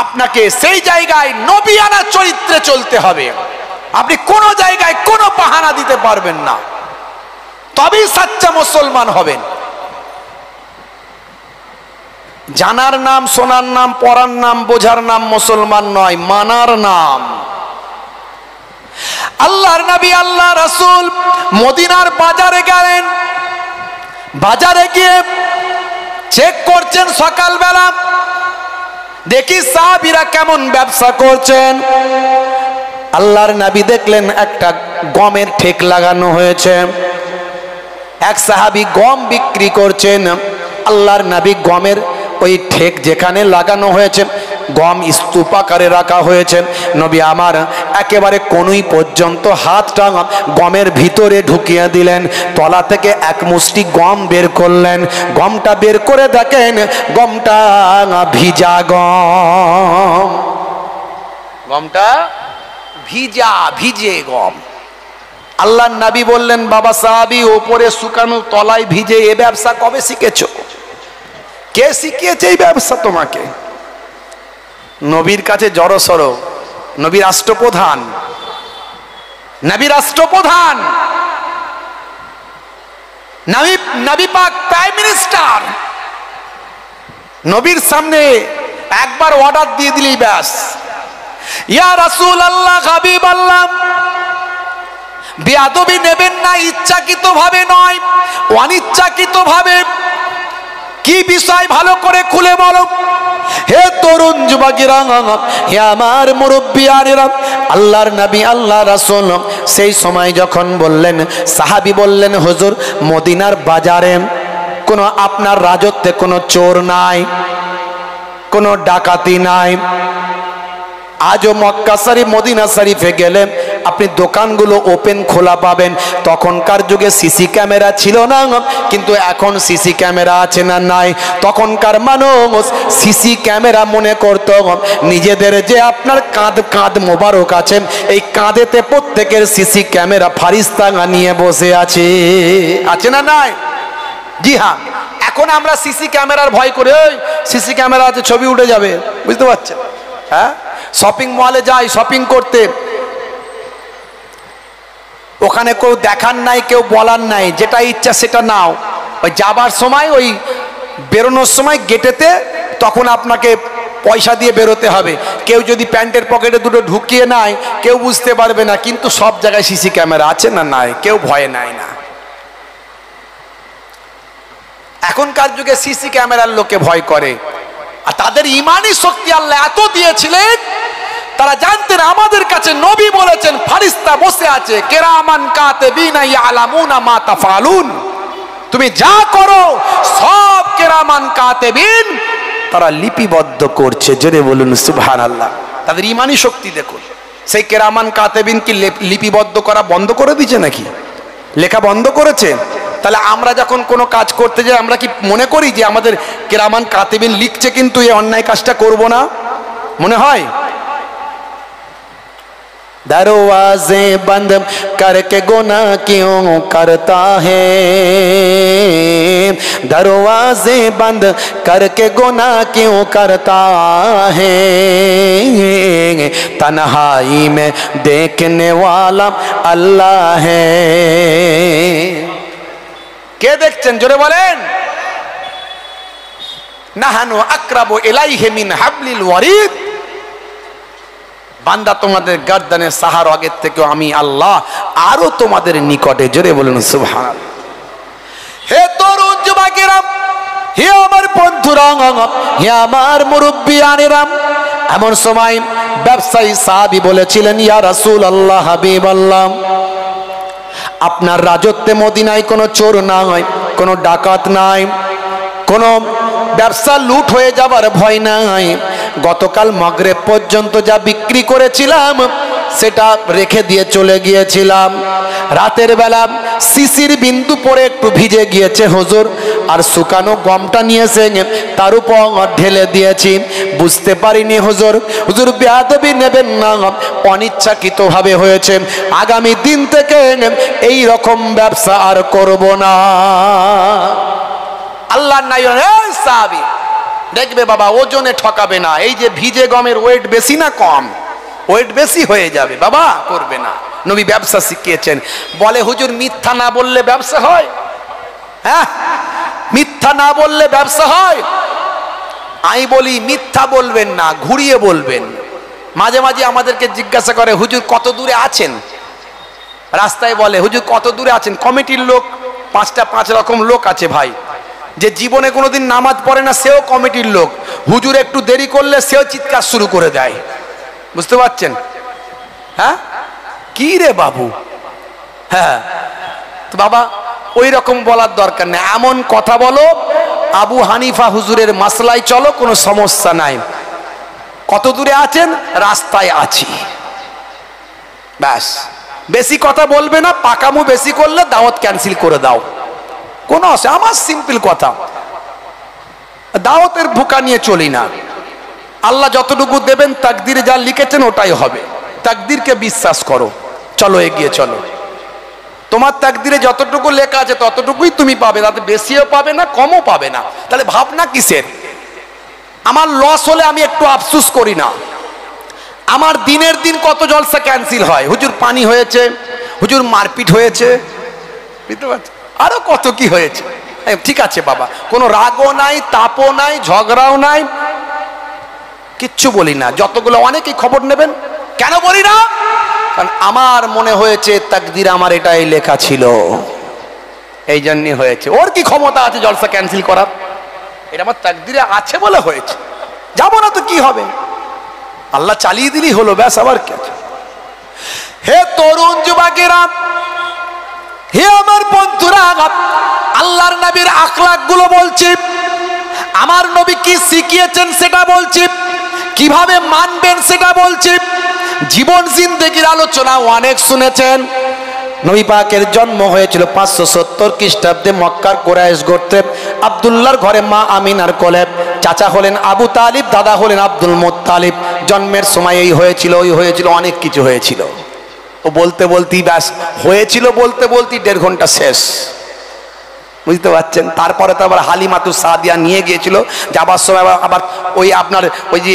আপনাকে সেই জায়গায় নবিয়ানা চরিত্রে চলতে হবে। আপনি কোন জায়গায় কোনো বাহানা দিতে পারবেন না, তবেই সচ্চা মুসলমান হবেন। জানার নাম, শোনার নাম, পড়ার নাম, বোঝার নাম মুসলমান নয়, মানার নাম। আল্লাহর নবী আল্লাহ রাসূল মদিনার বাজারে গেলেন। বাজারে গিয়ে চেক করছেন সকালবেলা, দেখি সাহাবীরা কেমন ব্যবসা করছেন। আল্লাহর নবী দেখলেন একটা গমের ঠেক লাগানো হয়েছে, এক সাহাবী গম বিক্রি করছেন। আল্লাহর নবী গমের ওই ঠেক যেখানে লাগানো হয়েছে গম স্তূপাকারে রাখা হয়েছে, নবী আমার একেবারে কনুই পর্যন্ত হাতটা গমের ভিতরে ঢুকিয়ে দিলেন, তলা থেকে এক মুষ্টি গম বের করলেন, গমটা বের করে দেখেন গমটা ভিজা গম, গমটা ভিজা, ভিজে গম। আল্লাহর নবী বললেন, বাবা সাহাবী, ওপরে শুকানো তলায় ভিজে এ ব্যবসা কবে শিখেছো? কে শিখিয়েছে এই ব্যবসা তোমাকে? নবীর কাছে জড়সড়, নবী রাষ্ট্রপ্রধান, নবী রাষ্ট্রপ্রধান, নবী পাক প্রাইম মিনিস্টার, নবীর সামনে একবার অর্ডার দিয়ে দিলেই ব্যাস, ইয়া রাসূলুল্লাহ, হাবিবাল্লাহ, বেয়াদবি নেবেন না, ইচ্ছাকৃত ভাবে নয়, অনিচ্ছাকৃত ভাবে। কি বিষয় ভালো করে খুলে বলো। হে তরুণ যুবকেরা, হে আমার মুরব্বিয়ানেরা, আল্লাহর নবী আল্লাহ রাসূল সেই সময় যখন বললেন, সাহাবী বললেন, হুজুর মদিনার বাজারে কোনো আপনার রাজত্বে কোনো চোর নাই, কোনো ডাকাতি নাই। আজও মক্কা শরীফ মদিনা শরীফে গেলে আপনি দোকানগুলো ওপেন খোলা পাবেন। তখনকার যুগে সিসি ক্যামেরা ছিল না, কিন্তু এখন সিসি ক্যামেরা আছে না নাই? তখনকার মানুষ সিসি ক্যামেরা মনে করত নিজেদের যে আপনার কাঁধ মোবারক আছে, এই কাঁধেতে প্রত্যেকের সিসি ক্যামেরা ফারিস্তা নিয়ে বসে আছে, আছে না নাই? জি হ্যাঁ, এখন আমরা সিসি ক্যামেরার ভয় করে, ওই সিসি ক্যামেরা আছে ছবি উঠে যাবে, বুঝতে পারছেন? হ্যাঁ, শপিং মলে যাই শপিং করতে, ওখানে কেউ দেখার নাই, কেউ বলার নাই, যেটা ইচ্ছা সেটা নাও। ওই যাবার সময়, ওই বেরোনোর সময় গেটেতে তখন আপনাকে পয়সা দিয়ে বেরোতে হবে। কেউ যদি প্যান্টের পকেটে দুটো ঢুকিয়ে নেয় কেউ বুঝতে পারবে না, কিন্তু সব জায়গায় সিসি ক্যামেরা আছে না নাই? কেউ ভয় নেয় না। এখনকার যুগে সিসি ক্যামেরার লোকে ভয় করে, আর তাদের ইমানি শক্তি আল্লাহ এত দিয়েছিলেন, তারা জানতেন আমাদের কাছে নবী বলেছেন ফারিস্তা বসে আছে, কিরামান কাতিবিনা ইয়ালামুনা মা তাফআলুন, তুমি যা করো সব কিরামান কাতিবিন তারা লিপিবদ্ধ করছে। জোরে বলুন সুবহানাল্লাহ। তাদের ইমানি শক্তি দেখুন। সেই কিরামান কাতিবিন কি লিপিবদ্ধ করা বন্ধ করে দিয়েছে নাকি? লেখা বন্ধ করেছে? তাহলে আমরা যখন কোনো কাজ করতে যাই আমরা কি মনে করি যে আমাদের কিরামান কাতিবিন লিখছে কিন্তু এই অন্যায় কাজটা করব না? মনে হয়? दरवाजे बंद करके गुनाह क्यों करता है, दरवाजे बंद करके गुनाह क्यों करता है, तन्हाई में देखने वाला अल्लाह है। কে দেখছেন? জোরে বলেন। নাহানু আকরাবু ইলাইহি মিন হাবলিল ওয়ারিদ, বান্দা তোমাদের গর্দানের সাহার আগের থেকে আমি আল্লাহ আরো তোমাদের নিকটে। জোরে বলুন সুবহানাল্লাহ। হে তরুণ যুবকেরা, হে আমার বন্ধুরা, হে আমার মুরব্বিয়ানেরা, এমন সময় ব্যবসায়ী সাহাবী বলেছিলেন, ইয়া রাসূলুল্লাহ, হাবিবাল্লাহ, আপনার রাজত্বে মদিনায় কোনো চোর নাই, কোনো ডাকাত নাই, কোনো ব্যবসা লুট হয়ে যাবার ভয় নাই। গতকাল মাগরিব পর্যন্ত যা বিক্রি করেছিলাম সেটা রেখে দিয়ে চলে গিয়েছিলাম। রাতের বেলা শিশির বিন্দু পরে একটু ভিজে গিয়েছে হুজুর, আর শুকানো গমটা নিয়েছে তার উপর ঢেলে দিয়েছি, বুঝতে পারিনি হুজুর। হুজুর বেয়াদবি নেবেন না, অনিচ্ছাকৃতভাবে হয়েছে। আগামী দিন থেকে এই রকম ব্যবসা আর করব না। আল্লাহ নাই সাহাবী দেখবে বাবা, ওজনে ঠকাবে না। এই যে ভিজে গমের ওয়েট বেশি না কম? ওয়েট বেশি হয়ে যাবে বাবা, করবে না। নবী ব্যবসা শিখিয়েছেন। বলে হুজুর মিথ্যা না বললে ব্যবসা হয়? হ্যাঁ, মিথ্যা না বললে ব্যবসা হয়? আমি বলি মিথ্যা বলবেন না, ঘুরিয়ে বলবেন। মাঝে মাঝে আমাদেরকে জিজ্ঞাসা করে হুজুর কত দূরে আছেন, রাস্তায় বলে হুজুর কত দূরে আছেন। কমিটির লোক 5 রকম লোক আছে ভাই, যে জীবনে কোনোদিন নামাজ পড়ে না সেও কমিটির লোক। হুজুর একটু দেরি করলে সেও চিৎকার শুরু করে দেয়, বুঝতে পারছেন? হ্যাঁ, কি রে বাবু? হ্যাঁ, তো বাবা ওই রকম বলার দরকার নেই। এমন কথা বলো আবু হানিফা হুজুরের মাসলায় চলো, কোনো সমস্যা নাই। কত দূরে আছেন? রাস্তায় আছি, ব্যাস। বেশি কথা বলবে না, পাকামো বেশি করলে দাওয়াত ক্যান্সেল করে দাও, কোনো অসুবিধা। আমার সিম্পল কথা, দাওয়াতের ভুকা নিয়ে চলি না। আল্লাহ যতটুকু দেবেন তাকদিরে যা লিখেছেন ওটাই হবে। তাকদিরকে বিশ্বাস করো, চলো এগিয়ে চলো। তোমার তাকদিরে যতটুকু লেখা আছে ততটুকুই তুমি পাবে, তাতে বেশিও পাবে না কমও পাবে না। তাহলে ভাবনা কিসের? আমার লস হলে আমি একটু আফসোস করি না। আমার দিনের দিন কত জলসা ক্যান্সেল হয়, হুজুর পানি হয়েছে, হুজুর মারপিট হয়েছে, বুঝতে পারছি, আরো কত কি হয়েছে। ঠিক আছে বাবা, কোনো রাগও নাই, তাপও নাই, ঝগড়াও নাই, কিচ্ছু বলি না। যতগুলো অনেকেই খবর নেবেন, কেন বলি না? কারণ আমার মনে হয়েছে তাকদির আমার এটাই লেখা ছিল, এই জন্য হয়েছে। ওর কি ক্ষমতা আছে জলসা ক্যান্সেল করার? এটা আমার তাকদিরে আছে বলে হয়েছে, যাবো না তো কি হবে, আল্লাহ চালিয়ে দিলেই হলো, ব্যাস। আবার কি আছে? হে তরুণ যুবকেরা, হে আমার বন্ধুরা, আল্লাহর নবীর আখলাক গুলো বলছি, আমার নবী কি শিখিয়েছেন সেটা বলছি, কিভাবে মানবেন সেটা বলছি। জীবন জিন্দেগির আলোচনা অনেক শুনেছেন। নবী পাকের জন্ম হয়েছিল 570 খ্রিস্টাব্দে মক্কার কুরাইশ গোত্রে, আব্দুল্লাহর ঘরে মা আমিনার কোলে। চাচা হলেন আবু তালিব, দাদা হলেন আব্দুল মুত্তালিব। জন্মের সময় এই হয়েছিল, ওই হয়েছিল, অনেক কিছু হয়েছিল। ও বলতে বলতেই ব্যাস হয়েছিল, বলতে বলতেই 1.5 ঘন্টা শেষ, বুঝতে পারছেন। তারপরে তো আবার হালিমাতু সাদিয়া নিয়ে গিয়েছিল, যাবার সময় আবার ওই আপনার ওই যে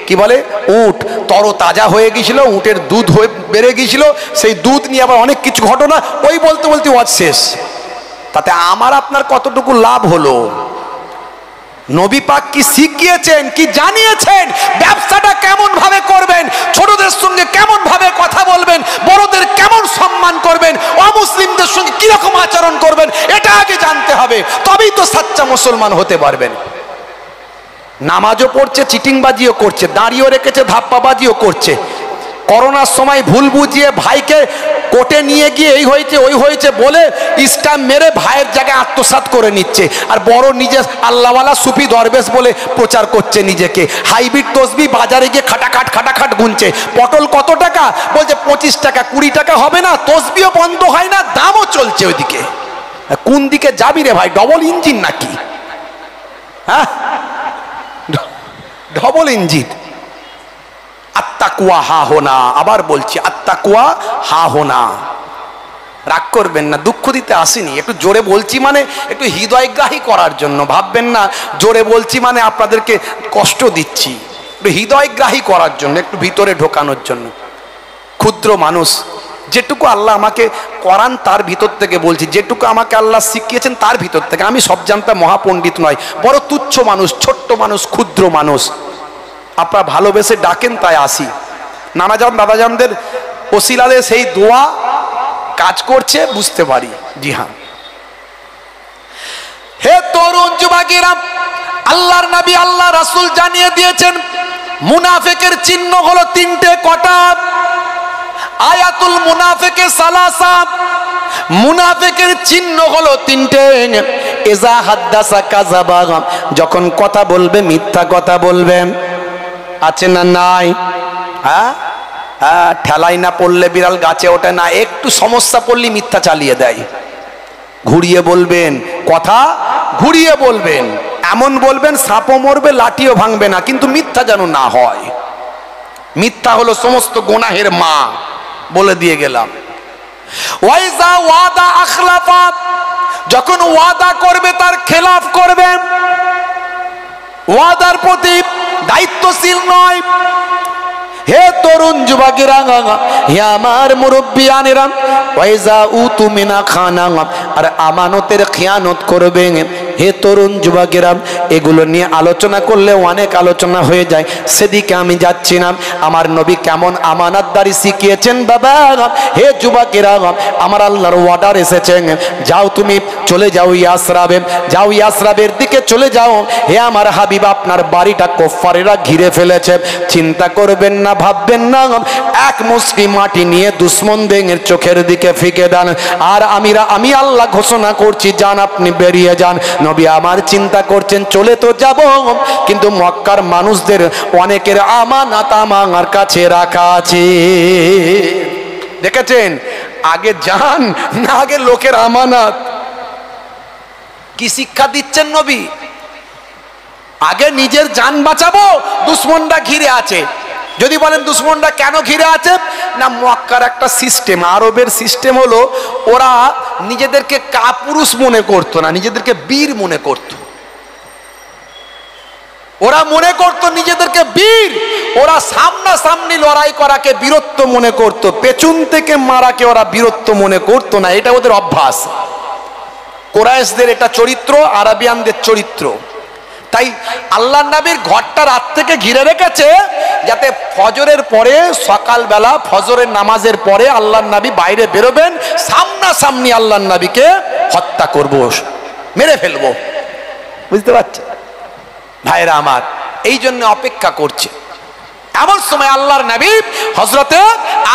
কি বলে উট তরো তাজা হয়ে গিয়েছিল, উটের দুধ হয়ে বেড়ে গিয়েছিল, সেই দুধ নিয়ে আবার অনেক কিছু ঘটনা, ওই বলতে বলতে ওয়াজ শেষ। তাতে আমার আপনার কতটুকু লাভ হলো? নবী পাক কি শিখিয়েছেন, কি জানিয়েছেন, ব্যবসাটা কেমন ভাবে করবেন, ছোটদের সঙ্গে কেমন ভাবে কথা বলবেন, বড়দের কেমন সম্মান করবেন, অমুসলিমদের সঙ্গে কিরকম আচরণ করবেন, এটা আগে জানতে হবে, তবেই তো সাচ্চা মুসলমান হতে পারবেন। নামাজও পড়ছে, চিটিংবাজিও করছে, দাঁড়িয়েও রেখেছে, ধাপ্পাবাজিও করছে। করোনার সময় ভুল বুঝিয়ে ভাইকে কোর্টে নিয়ে গিয়ে এই হয়েছে ওই হয়েছে বলে স্ট্যাম্প মেরে ভাইয়ের জায়গায় আত্মসাৎ করে নিচ্ছে, আর বড় নিজে আল্লাহওয়ালা সুফি দরবেশ বলে প্রচার করছে নিজেকে। হাইব্রিড তসবি বাজারে গিয়ে খাটাখাট গুনছে। পটল কত টাকা? বলছে 25 টাকা, 20 টাকা হবে না। তসবিও বন্ধ হয় না, দামও চলছে ওইদিকে। কোন দিকে যাবি রে ভাই? ডবল ইঞ্জিন নাকি? হ্যাঁ, ডবল ইঞ্জিন। আত্তাকুয়া হা হোনা, আবার বলছি আত্তাকুয়া হা হোনা। রাগ করবেন না, দুঃখ দিতে আসিনি, একটু জোরে বলছি মানে একটু হৃদয়গ্রাহী করার জন্য। ভাববেন না জোরে বলছি মানে আপনাদেরকে কষ্ট দিচ্ছি, একটু হৃদয়গ্রাহী করার জন্য, একটু ভিতরে ঢোকানোর জন্য। ক্ষুদ্র মানুষ, যেটুকু আল্লাহ আমাকে করান তার ভিতর থেকে বলছি, যেটুকু আমাকে আল্লাহ শিখিয়েছেন তার ভিতর থেকে। আমি সব জানতা মহাপণ্ডিত নয়, বড় তুচ্ছ মানুষ, ছোট্ট মানুষ, ক্ষুদ্র মানুষ। আপনারা ভালোবেসে ডাকেন তাই আসি। নানাজান দাদাজানদের ওসিলাতে সেই দোয়া কাজ করছে, বুঝতে পারি। জি হ্যাঁ। হে তরুণ যুবকেরা, আল্লাহর নবী আল্লাহ রাসূল জানিয়ে দিয়েছেন মুনাফিকের চিহ্ন হলো 3টে। কটা? আয়াতুল মুনাফিকে সালাসা, মুনাফিকের চিহ্ন হলো 3টে। ইজা হাদ্দাসা কাযাবা, যখন কথা বলবে মিথ্যা কথা বলবে। আছে না নাই? হ্যাঁ, ঠেলাই না পড়লে বিড়াল গাছে ওঠে না, একটু সমস্যা পড়লে মিথ্যা চালিয়ে দেয়। ঘুরিয়ে বলবেন, কথা ঘুরিয়ে বলবেন, এমন বলবেন সাপও মরবে লাঠিও ভাঙবে না, কিন্তু মিথ্যা যেন না হয়। মিথ্যা হলো সমস্ত গুনাহের মা, বলে দিয়ে গেলাম। ওয়াইজা ওয়াদা আখলাফা, যখন ওয়াদা করবে তার খেলাফ করবে, ওয়াদার প্রতি দায়িত্বশীল নয়। হে তরুণ যুবকেরা, হে আমার মুরব্বিয়ানেরা, ওয়াইজা উতু মিনা খানা, আর আমানতের খিয়ানত করবে। হে তরুণ যুবকেরা, এগুলো নিয়ে আলোচনা করলে অনেক আলোচনা হয়ে যায়, সেদিকে আমি যাচ্ছি না। আমার নবী কেমন আমানতদারি শিখিয়েছেন বাবা। হে যুবকেরা, আমার আল্লাহর অর্ডার এসেছে, যাও তুমি চলে যাও ইয়াসরাবে, যাও ইয়াসরাবের দিকে চলে যাও। হে আমার হাবিব, আপনার বাড়িটা কুফারেরা ঘিরে ফেলেছে, চিন্তা করবেন না, ভাববেন না। এক মুষ্টি মাটি নিয়ে দুশমনদের চোখের দিকে ফিকে দেন, আর আমি আল্লাহ ঘোষণা করছি, যান আপনি বেরিয়ে যান। নবী আমার চিন্তা করছেন চলে তো যাব, কিন্তু মক্কার মানুষদের অনেকের আমানত আমার কাছে রাখা আছে। দেখেছেন, আগে যান না আগে লোকের আমানত। কি শিক্ষা দিচ্ছেন নবী? আগে নিজের জান বাঁচাবো, দুশ্মনরা ঘিরে আছে। যদি বলেন দুশ্মনরা কেন ঘিরে আছে, না মক্কার একটা সিস্টেম, আরবের সিস্টেম হলো ওরা নিজেদেরকে কাপুরুষ মনে করতো না, নিজেদেরকে বীর মনে করত। ওরা মনে করত নিজেদেরকে বীর, ওরা সামনাসামনি লড়াই করাকে বীরত্ব মনে করত, পেছন থেকে মারাকে ওরা বীরত্ব মনে করত না। এটা ওদের অভ্যাস। কুরাইশদের এটা চরিত্র, আরাবিয়ানদের চরিত্র। তাই আল্লাহ নবীর ঘরটা রাত থেকে ঘিরে রেখেছে যাতে ফজরের পরে, সকালবেলা ফজরের নামাজের পরে আল্লাহ নবী বাইরে বেরোবেন, সামনাসামনি আল্লাহ নবীকে হত্যা করব, মেরে ফেলবো। বুঝতে পারছেন ভাইরা আমার? এই জন্য অপেক্ষা করছে। এমন সময় আল্লাহর নবী হযরতে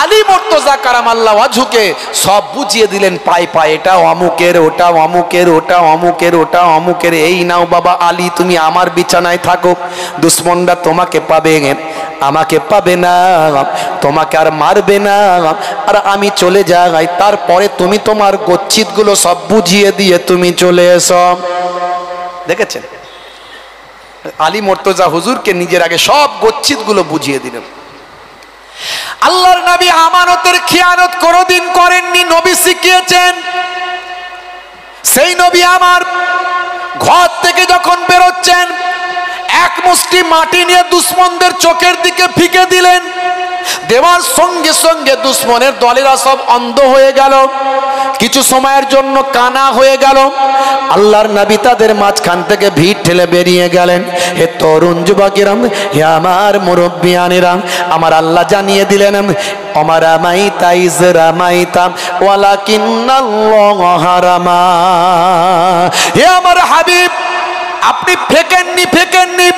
আলী মুর্তজা কারামাল্লাহু ওয়াজহুকে সব বুঝিয়ে দিলেন পায়ে পায়ে, এটা অমুকের, ওটা অমুকের, ওটা অমুকের, ওটা অমুকের। এই নাও বাবা আলী, তুমি আমার বিছানায় থাকো, দুশ্মনরা তোমাকে পাবে, আমাকে পাবে না, তোমাকে আর মারবে না, আর আমি চলে যাই। তারপরে তুমি তোমার গচ্ছিতগুলো সব বুঝিয়ে দিয়ে তুমি চলে এসো। দেখেছেন, আলী মুর্তজা হুজুরকে নিজের আগে সব গচ্ছিতগুলো বুঝিয়ে দিলেন। আল্লাহর নবী আমানতের খিয়ানত কোনোদিন করেননি, নবী শিখিয়েছেন। সেই নবী আমার ঘর থেকে যখন বেরোচ্ছেন, এক মুষ্টি মাটি নিয়ে দুশ্মনদের চোখের দিকে ফিকে দিলেন। দেওয়ার সঙ্গে সঙ্গে দুশ্মনের দলেরা সব অন্ধ হয়ে গেল, কিছু সময়ের জন্য কানা হয়ে গেল। আল্লাহর নবী তাদের মাঝখান থেকে ভিড় ঠেলে বেরিয়ে গেলেন। হে তরুণ যুবকেরা, হে আমার মুরব্বিয়ানেরা, আমার আল্লাহ জানিয়ে দিলেন, আমারা মাইতা ইজরা মাইতা ওয়ালাকিন্নাল্লাহ হারামা। হে আমার হাবিব, আপনি ফেকেননি, ফেকেননি।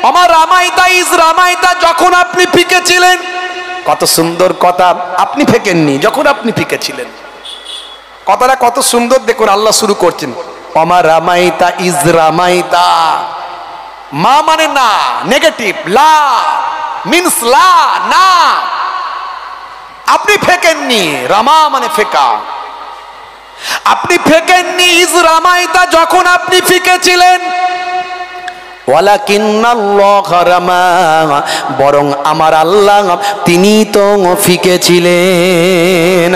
আমার রামাইতা ইজ রামাইতা, যখন আপনি ফিকেছিলেন। কত সুন্দর কথা, আপনি ফেকেননি, যখন আপনি ফিকেছিলেন। কথাটা কত সুন্দর দেখুন, আল্লাহ শুরু করছেন আমার রামাইতা ইজ রামাইতা। মা মানে না, নেগেটিভ, লা মিন্স লা, না। আপনি ফেকেননি, রামা মানে ফেকা। আপনি ফেকেননি ইজ রামাইতা, যখন আপনি ফিকেছিলেন। ওয়ালাকিন্নাল্লাহ রামা, বরং আমার আল্লাহ তিনি তো ফিকেছিলেন।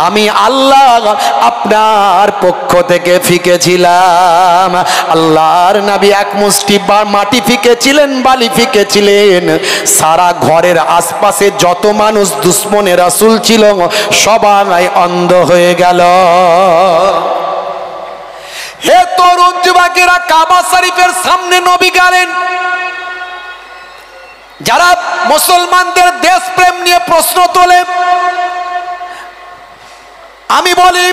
আমি আল্লাহ আপনার পক্ষ থেকে ফিকেছিলাম। আল্লাহর নবী এক মুষ্টি মাটি ফিকেছিলেন, বালি ফিকেছিলেন। সারা ঘরের আশপাশে যত মানুষ দুশ্মনে রাসূল ছিল সবাই অন্ধ হয়ে গেল। হে তরুণ যুবকেরা, কাবা শরীফের সামনে নবী গেলেন। যারা মুসলমানদের দেশপ্রেম নিয়ে প্রশ্ন তোলে, আমি বলি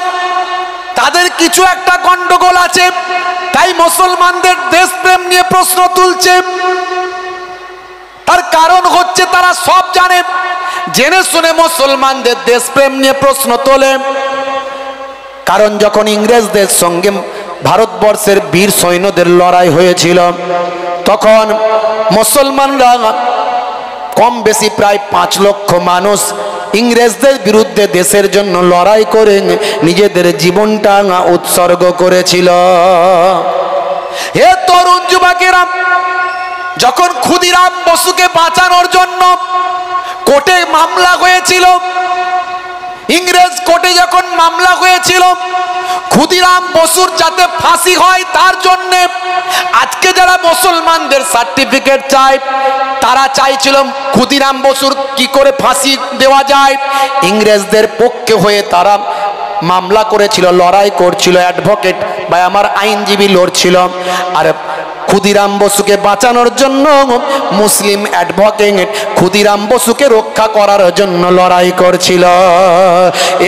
তাদের কিছু একটা গন্ডগোল আছে, তাই মুসলমানদের দেশপ্রেম নিয়ে প্রশ্ন তুলছে। তার কারণ হচ্ছে তারা সব জানে, জেনে শুনে মুসলমানদের দেশপ্রেম নিয়ে প্রশ্ন তোলে। কারণ যখন ইংরেজদের সঙ্গে ভারতবর্ষের বীর সৈন্যদের লড়াই হয়েছিল, তখন মুসলমানরা কম বেশি প্রায় 5 লক্ষ মানুষ ইংরেজদের বিরুদ্ধে দেশের জন্য লড়াই করে নিজেদের জীবনটা উৎসর্গ করেছিল। হে তরুণ যুবকেরা, যখন ক্ষুদিরাম বসুকে বাঁচানোর জন্য কোর্টে মামলা হয়েছিল, ইংরেজ কোর্টে যখন মামলা হয়েছিল, ক্ষুদিরাম বসুর যাতে ফাঁসি হয় তার জন্য আজকে যারা মুসলমানদের সার্টিফিকেট চায়, তারা চাইছিল ক্ষুদিরাম বসুর কি করে ফাঁসি দেওয়া যায়। ইংরেজদের পক্ষে হয়ে তারা মামলা করেছিল, লড়াই করছিল, অ্যাডভোকেট বা আমার আইনজীবী লড়ছিল। আর ক্ষুদিরাম বসুকে বাঁচানোর জন্য মুসলিম অ্যাডভোকেট ক্ষুদিরাম বসুকে রক্ষা করার জন্য লড়াই করছিল।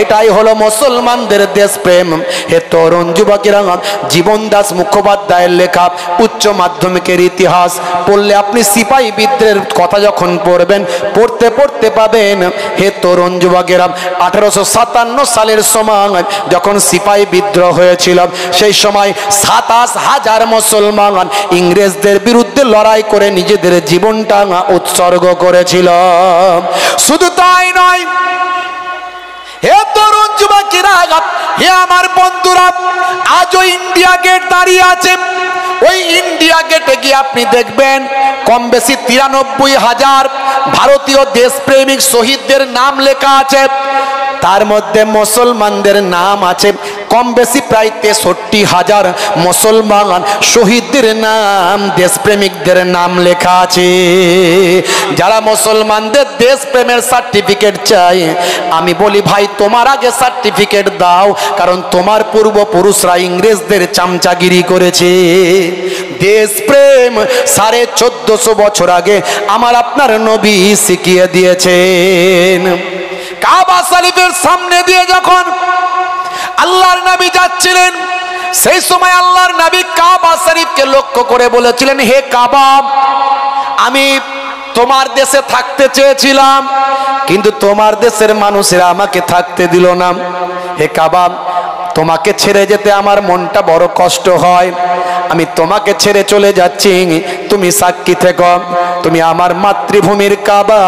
এটাই হলো মুসলমানদের দেশপ্রেম। হে তরুণ যুবকেরা, জীবন দাস মুখোপাধ্যায়ের লেখা উচ্চ উচ্চ মাধ্যমিকের ইতিহাস পড়লে আপনি সিপাহী বিদ্রোহের কথা যখন পড়বেন, পড়তে পড়তে পাবেন হে তরুণ যুবকেরা, 1857 সালের সময় যখন সিপাহী বিদ্রোহ হয়েছিল, সেই সময় 27,000 মুসলমান ইংরেজদের বিরুদ্ধে লড়াই করে নিজেদের জীবনটা উৎসর্গ করেছিল। শুধু তাই নয়, হে তরুণ যুবকেরা, হে আমার বন্ধুরা, আজও ইন্ডিয়া গেট দাঁড়িয়ে আছে। ওই ইন্ডিয়া গেটে গিয়ে আপনি দেখবেন কম বেশি 93,000 ভারতীয় দেশপ্রেমিক শহীদদের নাম লেখা আছে। তার মধ্যে মুসলমানদের নাম আছে কম বেশি প্রায় 63,000 মুসলমান শহীদদের নাম, দেশপ্রেমিকদের নাম লেখা আছে। যারা মুসলমানদের দেশপ্রেমের সার্টিফিকেট চাই, আমি বলি ভাই তোমার আগে সার্টিফিকেট দাও, কারণ তোমার পূর্বপুরুষরা ইংরেজদের চামচাগিরি করেছে। দেশপ্রেম 1450 বছর আগে আমার আপনার নবী শিখিয়ে দিয়েছেন। কাবা শরীফের সামনে দিয়ে যখন আল্লাহর নবী যাচ্ছিলেন, সেই সময় আল্লাহর নবী কাবা শরীফকে লক্ষ্য করে বলেছিলেন, হে কাবা, আমি তোমার দেশে থাকতে চেয়েছিলাম, কিন্তু তোমার দেশের মানুষেরা আমাকে থাকতে দিল না। হে কাবা, তোমাকে ছেড়ে যেতে আমার মনটা বড় কষ্ট হয়। আমি তোমাকে ছেড়ে চলে যাচ্ছি, তুমি সাক্ষী থেকো, তুমি আমার মাতৃভূমির কাবা,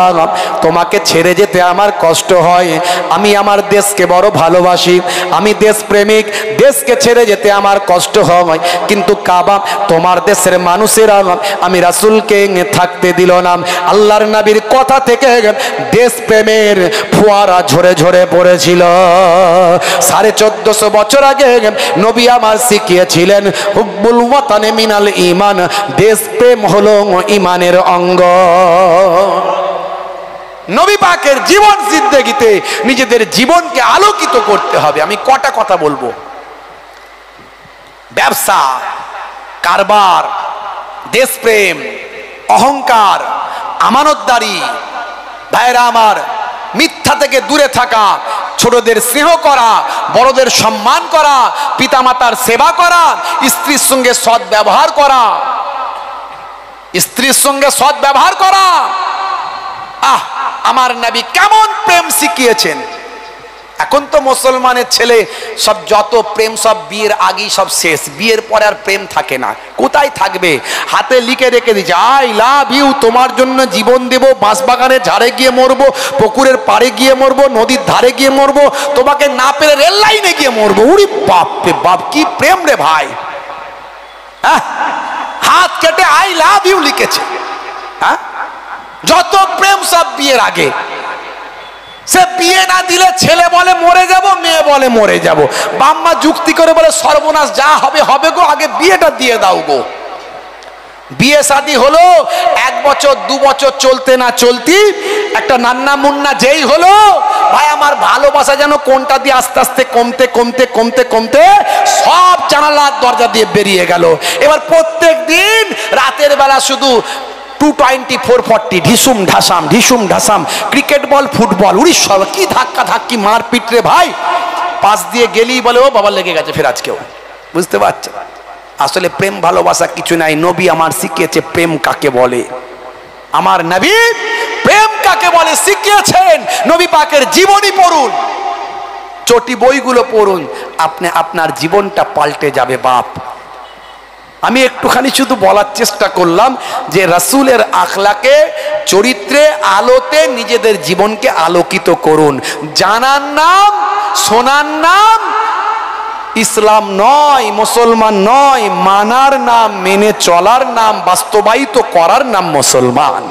তোমাকে ছেড়ে যেতে আমার কষ্ট হয়। আমি আমার দেশকে বড় ভালোবাসি, আমি দেশপ্রেমিক, দেশকে ছেড়ে যেতে আমার কষ্ট হয়, কিন্তু কাবা তোমার দেশের মানুষেরা আমি রাসূলকে থাকতে দিল না। আল্লাহর নবীর কথা থেকে দেশপ্রেমের ফোয়ারা ঝরে ঝরে পড়েছিল। 1450 বছর আগে নবী আমার শিখিয়েছিলেন, হুব্বুল ওয়াতানে মিনাল ঈমান, দেশপ্রেম হলো ঈমানের অঙ্গ। নবী পাকের জীবন জিন্দেগিতে নিজেদের জীবনকে আলোকিত করতে হবে। আমি কটা কথা বলবো। ব্যবসা, কারবার, দেশপ্রেম, অহংকার, আমানতদারি, ভাইরা আমার, মিথ্যা থেকে দূরে থাকা, ছোটদের স্নেহ করা, বড়দের সম্মান করা, পিতামাতার সেবা করা, স্ত্রীর সঙ্গে সৎ ব্যবহার করা, স্ত্রীর সঙ্গে সৎ ব্যবহার করা। আমার নবী কেমন প্রেম শিখিয়েছেন। এখন তো মুসলমানের ছেলে সব যত প্রেম সব বিয়ের আগেই সব শেষ, বিয়ের পরে আর প্রেম থাকে না। কোথায় থাকবে? হাতে লিখে রেখে দিচ্ছে, আই লাভ ইউ, তোমার জন্য জীবন দেব, বাঁশবাগানের ঝাড়ে গিয়ে মরবো, পুকুরের পাড়ে গিয়ে মরবো, নদীর ধারে গিয়ে মরবো, তোমাকে না পেলে রেল লাইনে গিয়ে মরবো। উরি বাপ রে বাপ, কি প্রেম রে ভাই। হাত কেটে আই লাভ ইউ লিখেছে। যত প্রেম সব বিয়ের আগে। সে বিয়ে না দিলে ছেলে বলে মরে যাব, মেয়ে বলে মরে যাব, বাম্মা যুক্তি করে বলে সর্বনাশ, যা হবে হবে গো, আগে বিয়েটা দিয়ে দাও গো। বিয়ে শাদী হলো 1 বছর 2 বছর চলতে না চলতি একটা নান্না মুন্না যেই হলো, ভাই আমার ভালোবাসা যেন কোনটা দিয়ে আস্তে আস্তে কমতে কমতে কমতে কমতে সব জানালার দরজা দিয়ে বেরিয়ে গেল। এবার প্রত্যেক দিন রাতের বেলা শুধু 220 440 ঢিসুম ঢাসাম ঢিসুম ঢাসাম, ক্রিকেট বল, ফুটবল, উড়িষ্যা কি ধাক্কা ধাক্কি মারপিট রে ভাই। পাশ দিয়ে গেলেই বলে ও বাবা লেগে গেছে ফের আজকেও। বুঝতে পারছে? আসলে প্রেম ভালোবাসা কিছু নাই। নবী আমার শিখিয়েছে প্রেম কাকে বলে। আমার নবী প্রেম কাকে বলে শিখিয়েছেন। নবী পাকের জীবনী পড়ুন, চটি বইগুলো পড়ুন, আপনি আপনার জীবনটা পাল্টে যাবে বাপ। আমি একটুখানি শুধু বলার চেষ্টা করলাম যে রাসূলের আখলাকে, চরিত্রে, আলোতে নিজেদের জীবনকে আলোকিত করুন। জানার নাম, শোনার নাম ইসলাম নয়, মুসলমান নয়। মানার নাম, মেনে চলার নাম, বাস্তবায়িত করার নাম মুসলমান।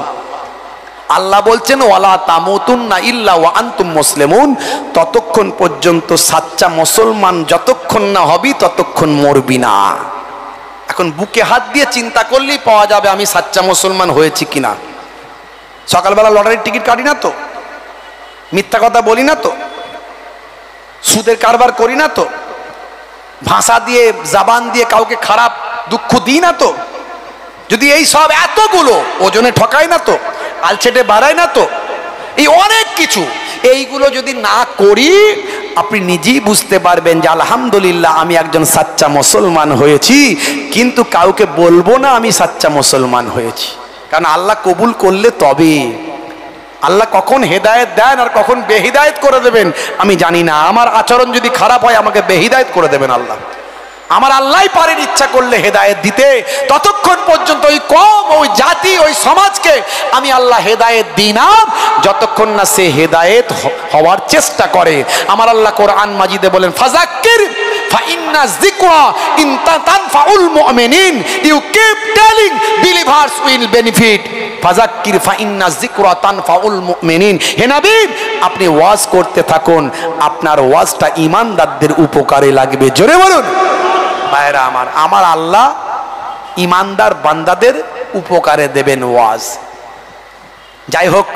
আল্লাহ বলছেন ওয়ালা তামুতুন্না ইল্লা ওয়া আনতুম মুসলিমুন, ততক্ষণ পর্যন্ত সাচ্চা মুসলমান যতক্ষণ না হবি ততক্ষণ মরবি না। এখন বুকে হাত দিয়ে চিন্তা করলেই পাওয়া যাবে আমি সাচ্চা মুসলমান হয়েছি কিনা। সকালবেলা লটারির টিকিট কাটি না তো, মিথ্যা কথা বলি না তো, সুদের কারবার করি না তো, ভাষা দিয়ে জবান দিয়ে কাউকে খারাপ দুঃখ দিই না তো, যদি এই সব এতগুলো ওজনে ঠকাই না তো, আলছেটে বাড়াই না তো, এই অনেক কিছু, এইগুলো যদি না করি আপনি নিজেই বুঝতে পারবেন যে আলহামদুলিল্লাহ আমি একজন সাচ্চা মুসলমান হয়েছি, কিন্তু কাউকে বলবো না আমি সাচ্চা মুসলমান হয়েছি। কারণ আল্লাহ কবুল করলে তবে, আল্লাহ কখন হেদায়েত দেন আর কখন বেহিদায়েত করে দেবেন আমি জানি না। আমার আচরণ যদি খারাপ হয় আমাকে বেহিদায়েত করে দেবেন আল্লাহ। আমার আল্লাহই পারেন ইচ্ছা করলে হেদায়েত দিতে। ততক্ষণ পর্যন্ত ওই কওম, ওই জাতি, ওই সমাজকে আমি আল্লাহ হেদায়েত দিই না যতক্ষণ না সে হেদায়েত হওয়ার চেষ্টা করে। আমার আল্লাহ কোরআন মাজিদে বলেন ফাযাক্কির ফাইন্না যিকরা ইন তানফাউল মুমিনিন, you keep telling believers will benefit. ফাযাক্কির ফাইন্না যিকরা তানফাউল মুমিনিন, হে নবী আপনি ওয়াজ করতে থাকুন, আপনার ওয়াজটা ঈমানদারদের উপকারে লাগবে। জোরে বলুন ভাইরা আমার, আমার আল্লাহ ঈমানদার বান্দাদের উপকারে দেবেন ওয়াজ। যাই হোক,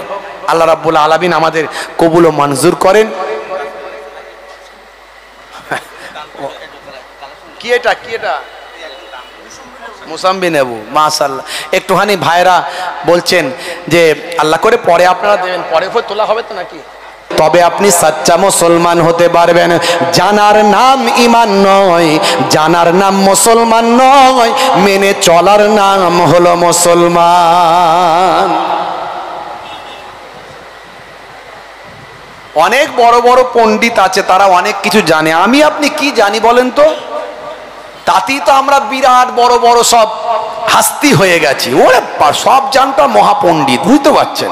আল্লাহ রাব্বুল আলামিন আমাদের কবুল ও মঞ্জুর করেন। কি এটা কি এটা মুসাম্বি নেবু, মাশাআল্লাহ। একটুখানি ভাইরা বলছেন যে আল্লাহ করে পরে আপনারা দেবেন, পরে তোলা হবে তো নাকি? তবে আপনি সাচ্চা মুসলমান হতে পারবেন। জানার নাম ঈমান নয়, জানার নাম মুসলমান নয়, মেনে চলার নাম হলো মুসলমান। অনেক বড় বড় পণ্ডিত আছে, তারা অনেক কিছু জানে, আমি আপনি কি জানি বলেন তো? তাতেই তো আমরা বিরাট বড় বড় সব হাস্তি হয়ে গেছি। ওরে সব জানতা মহাপণ্ডিত, বুঝতে পারছেন?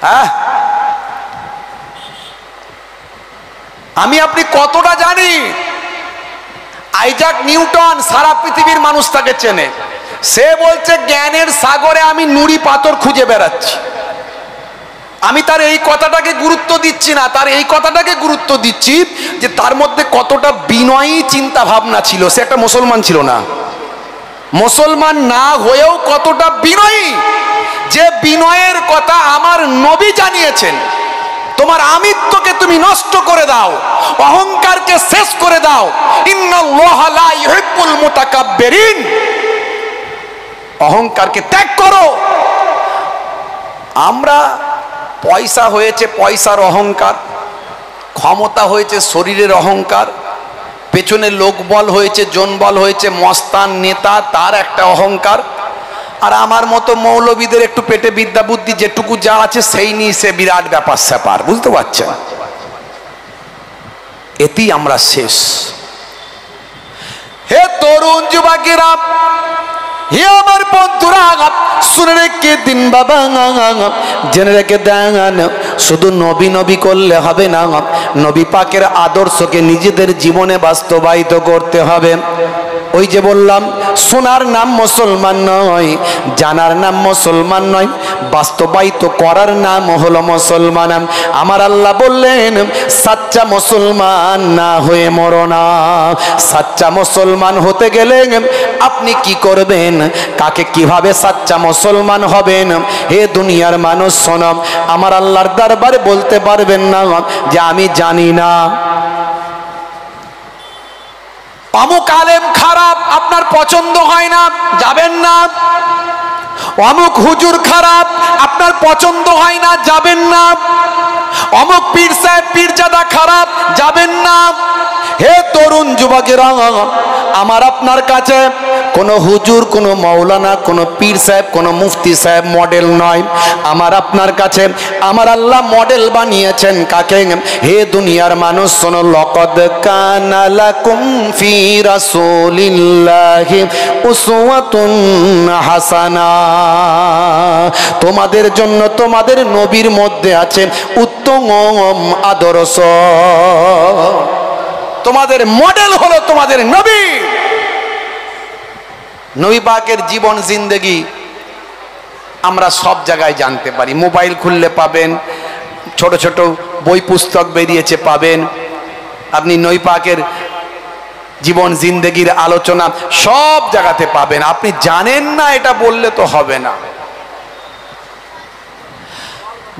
হ্যাঁ, আমি আপনি কতটা জানি? আইজাক নিউটন সারা পৃথিবীর মানুষ তাকে চেনে। সে বলছে জ্ঞানের সাগরে আমি নুড়ি পাথর খুঁজে বেড়াচ্ছি। আমি তার এই কথাটাকে গুরুত্ব দিচ্ছি না, তার এই কথাটাকে গুরুত্ব দিচ্ছি যে তার মধ্যে কতটা বিনয়ী চিন্তা ভাবনা ছিল। সে একটা মুসলমান ছিল না, মুসলমান না হয়েও কতটা বিনয়ী, যে বিনয়ের কথা আমার নবী জানিয়েছেন। তোমার আমিত্বকে তুমি নষ্ট করে দাও, অহংকারকে শেষ করে দাও। ইন্নাল্লাহা লা ইউহিব্বুল মুতাকাব্বিরিন, অহংকারকে ত্যাগ করো। আমরা পয়সা হয়েছে পয়সার অহংকার, ক্ষমতা হয়েছে শরীরের অহংকার, পেছনে লোকবল হয়েছে, জনবল হয়েছে, মস্তান নেতা তার একটা অহংকার। আর আমার মতো মৌলবীদের একটু পেটে বিদ্যা বুদ্ধি যেটুকু যা আছে সেই নিয়ে সে বিরাট ব্যাপার স্যাপার, বুঝতে পারছেন? এতেই আমরা শেষ। হে তরুণ যুবকেরা, হে আমার বন্ধুরা, শুনে রেখে দিন বাবা, জেনে রেখে দেন, শুধু নবী নবী করলে হবে না, নবী পাকের আদর্শকে নিজেদের জীবনে বাস্তবায়িত করতে হবে। ওই যে বললাম, শোনার নাম মুসলমান নয়, জানার নাম মুসলমান নয়, বাস্তবায়িত করার নাম হলো মুসলমান। আমার আল্লাহ বললেন সাচ্চা মুসলমান না হয়ে মরো না। সাচ্চা মুসলমান হতে গেলে আপনি কি করবেন, কাকে কিভাবে সাচ্চা মুসলমান হবেন? হে দুনিয়ার মানুষ শোনো, আমার আল্লাহর দরবারে বলতে পারবেন না যে আমি জানি না। অমুক আলেম খারাপ, আপনার পছন্দ হয় না, যাবেন না। অমুক হুজুর খারাপ, আপনার পছন্দ হয় না, যাবেন না। অমুক পীর সাহেব পীরজাদা খারাপ, যাবেন না। হে তরুণ যুবকেরা, আমার আপনার কাছে কোনো হুজুর, কোনো মাওলানা, কোনো পীর সাহেব, কোনো মুফতি সাহেব মডেল নয়। আমার আপনার কাছে আমার আল্লাহ মডেল বানিয়েছেন কাকে? হে দুনিয়ার মানুষ শোনো, লাকাদ কানা লাকুম ফি রাসূলিল্লাহি উসওয়াতুন হাসানা, তোমাদের জন্য তোমাদের নবীর মধ্যে আছে উত্তম আদর্শ। তোমাদের মডেল হলো তোমাদের নবী। নবী পাকের জীবন জিন্দেগি আমরা সব জায়গায় জানতে পারি। মোবাইল খুললে পাবেন, ছোট ছোট বই পুস্তক বেরিয়েছে পাবেন। আপনি নবী পাকের জীবন জিন্দেগির আলোচনা সব জায়গাতে পাবেন। আপনি জানেন না এটা বললে তো হবে না।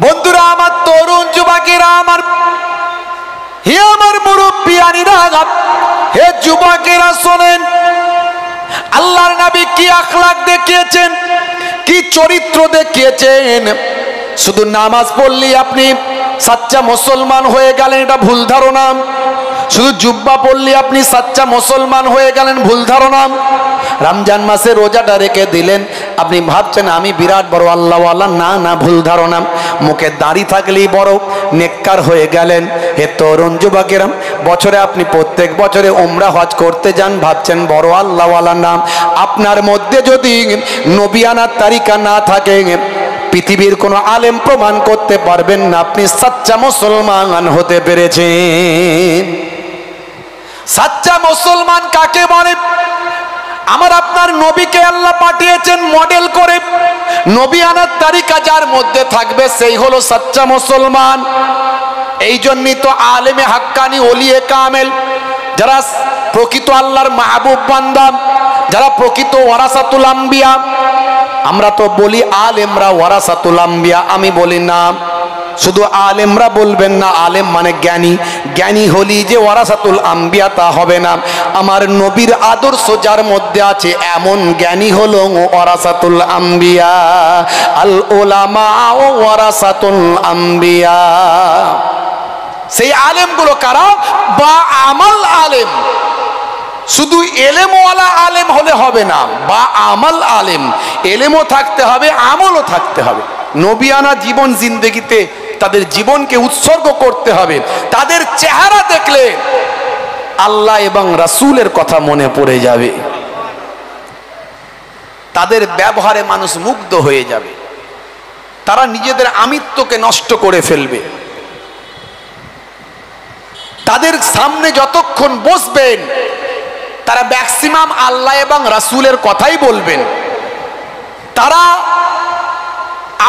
বন্ধুরা আমার, তরুণ যুবকেরা আমার, হে আমার মুরব্বিয়ানিরা, হে যুবকেরা শোনেন, আল্লাহর নবী কি আখলাক দেখিয়েছেন, কি চরিত্র দেখিয়েছেন। শুধু নামাজ পড়লেই আপনি সাচ্চা মুসলমান হয়ে গেলেন, এটা ভুল ধারণা। শুধু জুব্বা পড়লে আপনি সাচ্চা মুসলমান হয়ে গেলেন, ভুল ধারণা। রমজান মাসে রোজাটা রেখে দিলেন, আপনি ভাবছেন আমি বিরাট বড় আল্লাহওয়ালা, না না, ভুল ধারণা। মুখে দাড়ি থাকলেই বড় নেককার হয়ে গেলেন। হে তরুণ যুবকেরা, বছরে আপনি প্রত্যেক বছরে উমরা হজ করতে যান, ভাবছেন বড় আল্লাহওয়ালা, নাম আপনার মধ্যে যদি নবিয়ানার তারিকা না থাকে, পৃথিবীর কোনো আলেম প্রমাণ করতে পারবেন না আপনি সাচ্চা মুসলমান হতে পেরেছেন। সাচ্চা মুসলমান কাকে বলে? আমার আপনার নবীকে আল্লাহ পাঠিয়েছেন মডেল করে, নবী আনার তারিকা যার মধ্যে থাকবে সেই হলো সাচ্চা মুসলমান। এই জন্যই তো আলেমে হাক্কানি, ওলিয়ে কামেল, যারা প্রকৃত আল্লাহর মাহবুব বান্দা, যারা প্রকৃত ওয়ারাসাতুল আম্বিয়া, আমরা তো বলি আলেমরা ওয়ারাসাতুল আম্বিয়া, আমি বলি না, শুধু আলেমরা বলবেন না, আলেম মানে জ্ঞানী, জ্ঞানী হলি যে ওয়ারাসাতুল আম্বিয়া তা হবে না। আমার নবীর আদর্শ যার মধ্যে আছে এমন জ্ঞানী হলো ওয়ারাসাতুল আম্বিয়া। আল উলামা ওয়ারাসাতুল আম্বিয়া। সেই আলেমগুলো কারা? বা আমাল আলেম। শুধু এলেমওয়ালা আলেম হলে হবে না, বা আমাল আলেম, এলেমও থাকতে হবে, আমলও থাকতে হবে। নবিয়ানা জীবন জিন্দেগিতে তাদের জীবনকে উৎসর্গ করতে হবে। তাদের চেহারা দেখলে আল্লাহ এবং রাসূলের কথা মনে পড়ে যাবে, তাদের ব্যবহারে মানুষ মুগ্ধ হয়ে যাবে, তারা নিজেদের আমিত্বকে নষ্ট করে ফেলবে। তাদের সামনে যতক্ষণ বসবেন তারা ম্যাক্সিমাম আল্লাহ এবং রাসূলের কথাই বলবেন। তারা,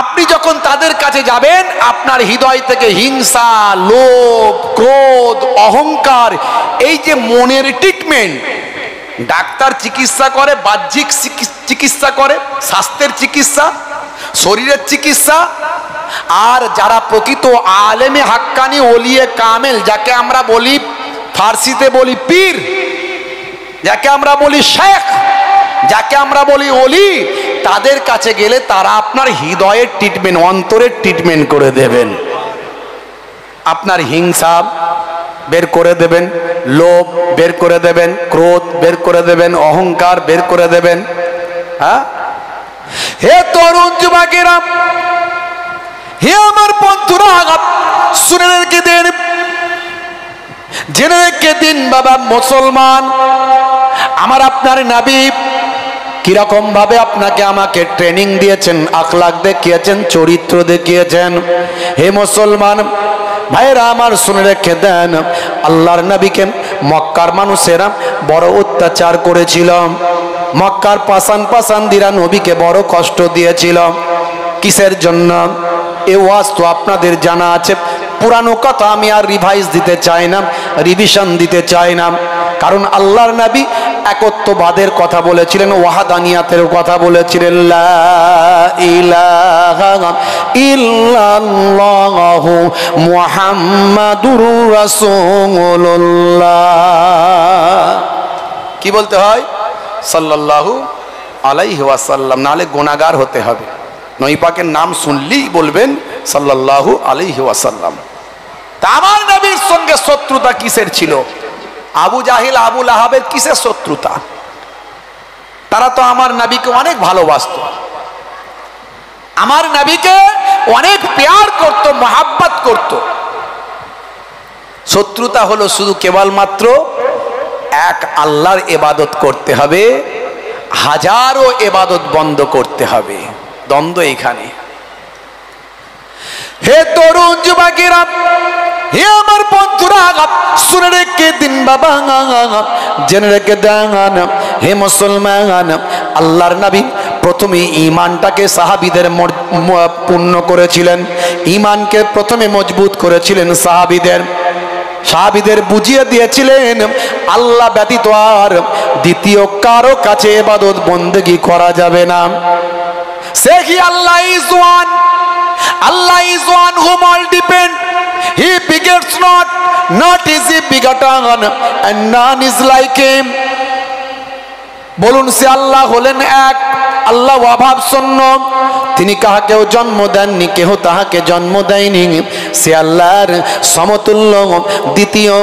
আপনি যখন তাদের কাছে যাবেন আপনার হৃদয় থেকে হিংসা, লোভ, ক্রোধ, অহংকার, এই যে মনের ট্রিটমেন্ট, ডাক্তার চিকিৎসা করে, বাহ্যিক চিকিৎসা করে, স্বাস্থ্যের চিকিৎসা, শরীরের চিকিৎসা, আর যারা প্রকৃত আলেমে হাক্কানি, ওলিয়ে কামেল, যাকে আমরা বলি ফার্সিতে বলি পীর, যাকে আমরা বলি শেখ, যাকে আমরা বলি ওলি, তাদের কাছে গেলে তারা আপনার হৃদয়ের ট্রিটমেন্ট, অন্তরের ট্রিটমেন্ট করে দেবেন। আপনার হিংসা বের করে দেবেন, লোভ বের করে দেবেন, ক্রোধ বের করে দেবেন, অহংকার বের করে দেবেন। হ্যাঁ, হে তরুণ যুবকেরা, হে আমার বন্ধুরা, শুনে রেখে দেন, জেনে রেখে দিন বাবা মুসলমান, আমার আপনার নবী কিরকম ভাবে আপনাকে আমাকে ট্রেনিং দিয়েছেন, আখলাক দেখিয়েছেন, চরিত্র দেখিয়েছেন। হে মুসলমান ভাইরা আমার, শুনে রেখে দেন, আল্লাহর নবীকে মক্কার মানুষেরা বড় অত্যাচার করেছিল, মক্কার পাষাণদিরা নবীকে বড় কষ্ট দিয়েছিল। কিসের জন্য? এ ওয়াজ তো আপনাদের জানা আছে, পুরানো কথা আমি আর রিভাইজ দিতে চাই না, রিভিশন দিতে চাই না। কারণ আল্লাহর নবী একত্ববাদের কথা বলেছিলেন, ওয়াহাদানিয়াতের কথা বলেছিলেন, লা ইলাহা ইল্লাল্লাহু মুহাম্মাদুর রাসূলুল্লাহ। কি বলতে হয়? সাল্লাল্লাহু আলাইহি ওয়াসাল্লাম, নাহলে গুনাহগার হতে হবে। নবী পাকের নাম শুনলেই বলবেন সাল্লাল্লাহু আলাইহি ওয়াসাল্লাম। তা আমার নবীর সঙ্গে শত্রুতা কিসের ছিল? আবু জাহিল, আবু লাহাবের কিসের শত্রুতা? তারা তো আমার নবীকে অনেক ভালোবাসত, আমার নবীকে অনেক প্যার করত, মহাব্বত করত। শত্রুতা হলো শুধু কেবলমাত্র এক আল্লাহর ইবাদত করতে হবে, হাজারো ইবাদত বন্ধ করতে হবে, দ্বন্দ্ব এখানে। হে তরুণ যুবকেরা, হে আমার বন্ধুরা, শুনে রেখে দিন বাবা, জেনে রেখে দেন, হে মুসলমান, আল্লাহর নবী প্রথমে ঈমানটাকে সাহাবীদের পূর্ণ করেছিলেন, ঈমানকে প্রথমে মজবুত করেছিলেন সাহাবীদের বুঝিয়ে দিয়েছিলেন আল্লাহ ব্যতীত আর দ্বিতীয় কারো কাছে ইবাদত বন্দেগী করা যাবে না। সেই Allah is one, Allah is one whom all depend. He begets not, not is he begotten, and none is like him. বলুন, সে আল্লাহ হলেন এক, আল্লাহ অভাব শূন্য, তিনি কাহাকেও জন্ম দেননি, কেহ তাহাকে জন্ম দেয়নি, সে আল্লাহর সমতুল্য দ্বিতীয়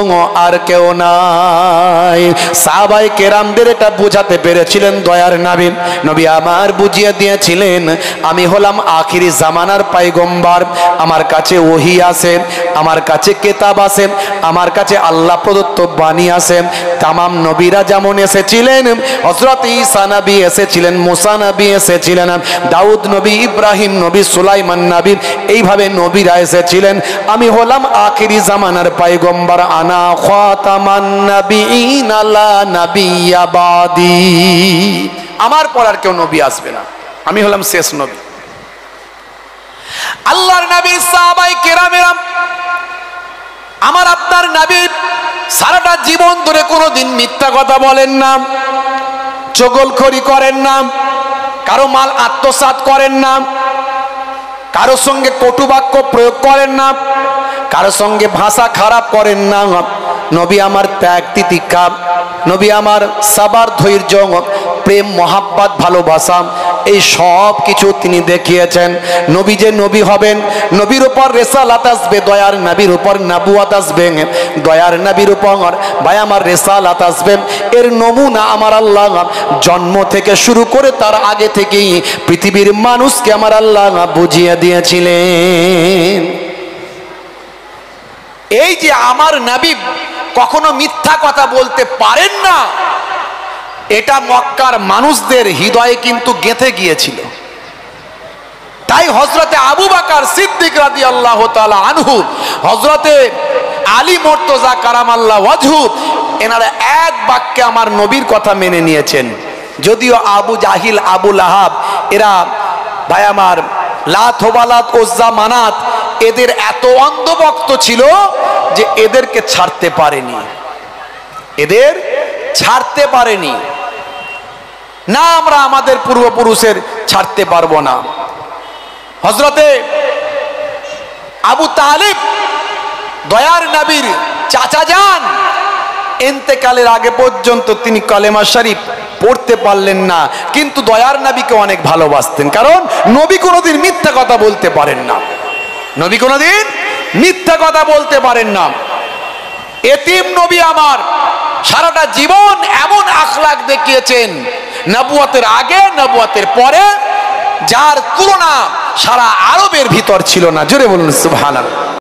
আর কেউ নাই। সাহাবায়ে কেরামদের এটা বোঝাতে পেরেছিলেন দয়ার নবী। নবী আমার বুঝিয়ে দিয়েছিলেন, আমি হলাম আখিরি জামানার পয়গম্বর, আমার কাছে ওহী আছে, আমার কাছে কিতাব আছে, আমার কাছে আল্লাহ প্রদত্ত বাণী আছে। তামাম নবীরা যেমন এসেছিলেন, হযরত ঈসা নবী এসেছিলেন, মুসা নবী এসেছিলেন, দাউদ নবী, ইব্রাহিম নবী, সুলাইমান নবী, এইভাবে নবীরা এসেছিলেন। আমি হলাম আখিরি জামানার পয়গম্বর, আনা খাতামান নবিয়িন লা নাবিয়্যা বাদি। আমার পর আর কেউ নবী আসবে না, আমি হলাম শেষ নবী। আল্লাহর নবী সাহাবায়ে কেরামেরা, আমার আপনার নবী সারাটা জীবন ধরে কোনোদিন মিথ্যা কথা বলেন না, চগলখড়ি করেন না, কারো মাল আত্মসাৎ করেন না, কারো সঙ্গে কটু বাক্য প্রয়োগ করেন না, কারো সঙ্গে ভাষা খারাপ করেন না। নবী আমার ত্যাগ তিতিক্ষা, নবী আমার সাবার, ধৈর্য, প্রেম, মহাব্বত, ভালোবাসা, এই সব কিছু তিনি দেখিয়েছেন। নবী যে নবী হবেন, নবীর উপর রেসালাত আসবে, দয়ার নবীর উপর নবুয়ত আসবে, দয়ার নবীর উপর ভাই আমার রেসালাত আসবে, এর নমুনা আমার আল্লাহ জন্ম থেকে শুরু করে তার আগে থেকেই পৃথিবীর মানুষকে আমার আল্লাহ বুঝিয়ে দিয়েছিলেন। এই যে আমার নবী কখনো মিথ্যা কথা বলতে পারেন না, এটা মক্কার মানুষদের হৃদয়ে কিন্তু গেঁথে গিয়েছিল। তাই হযরতে আবু বকর সিদ্দিক রাদিয়াল্লাহু তাআলা আনহু, হযরতে আলী মুর্তজা কারামাল্লাহু ওয়াজহু, এনারা এক বাক্যে আমার নবীর কথা মেনে নিয়েছেন। যদিও আবু জাহিল, আবু লাহাব, এরা ভাই আমার লাত, হুবালাত, উজ্জা, মানাত, এদের এত অন্ধভক্ত ছিল যে এদেরকে ছাড়তে পারেনি, এদের ছাড়তে পারেনি। না, আমরা আমাদের পূর্বপুরুষের ছাড়তে পারবো না। হযরতে আবু তালিব, দয়ার নবীর চাচা যান, ইন্তেকালের আগে পর্যন্ত তিনি কালেমা শরীফ পড়তে পারলেন না, কিন্তু দয়ার নবীকে অনেক ভালোবাসতেন, কারণ নবী কোনোদিন মিথ্যা কথা বলতে পারেন না, নবী কোনোদিন মিথ্যা কথা বলতে পারেন না। এতিম নবী আমার সারাটা জীবন এমন আখলাক দেখিয়েছেন, নবুয়তের আগে, নবুয়তের পরে, যার তুলনা সারা আরবের ভিতর ছিল না। জোরে বলুন সুবহানাল্লাহ।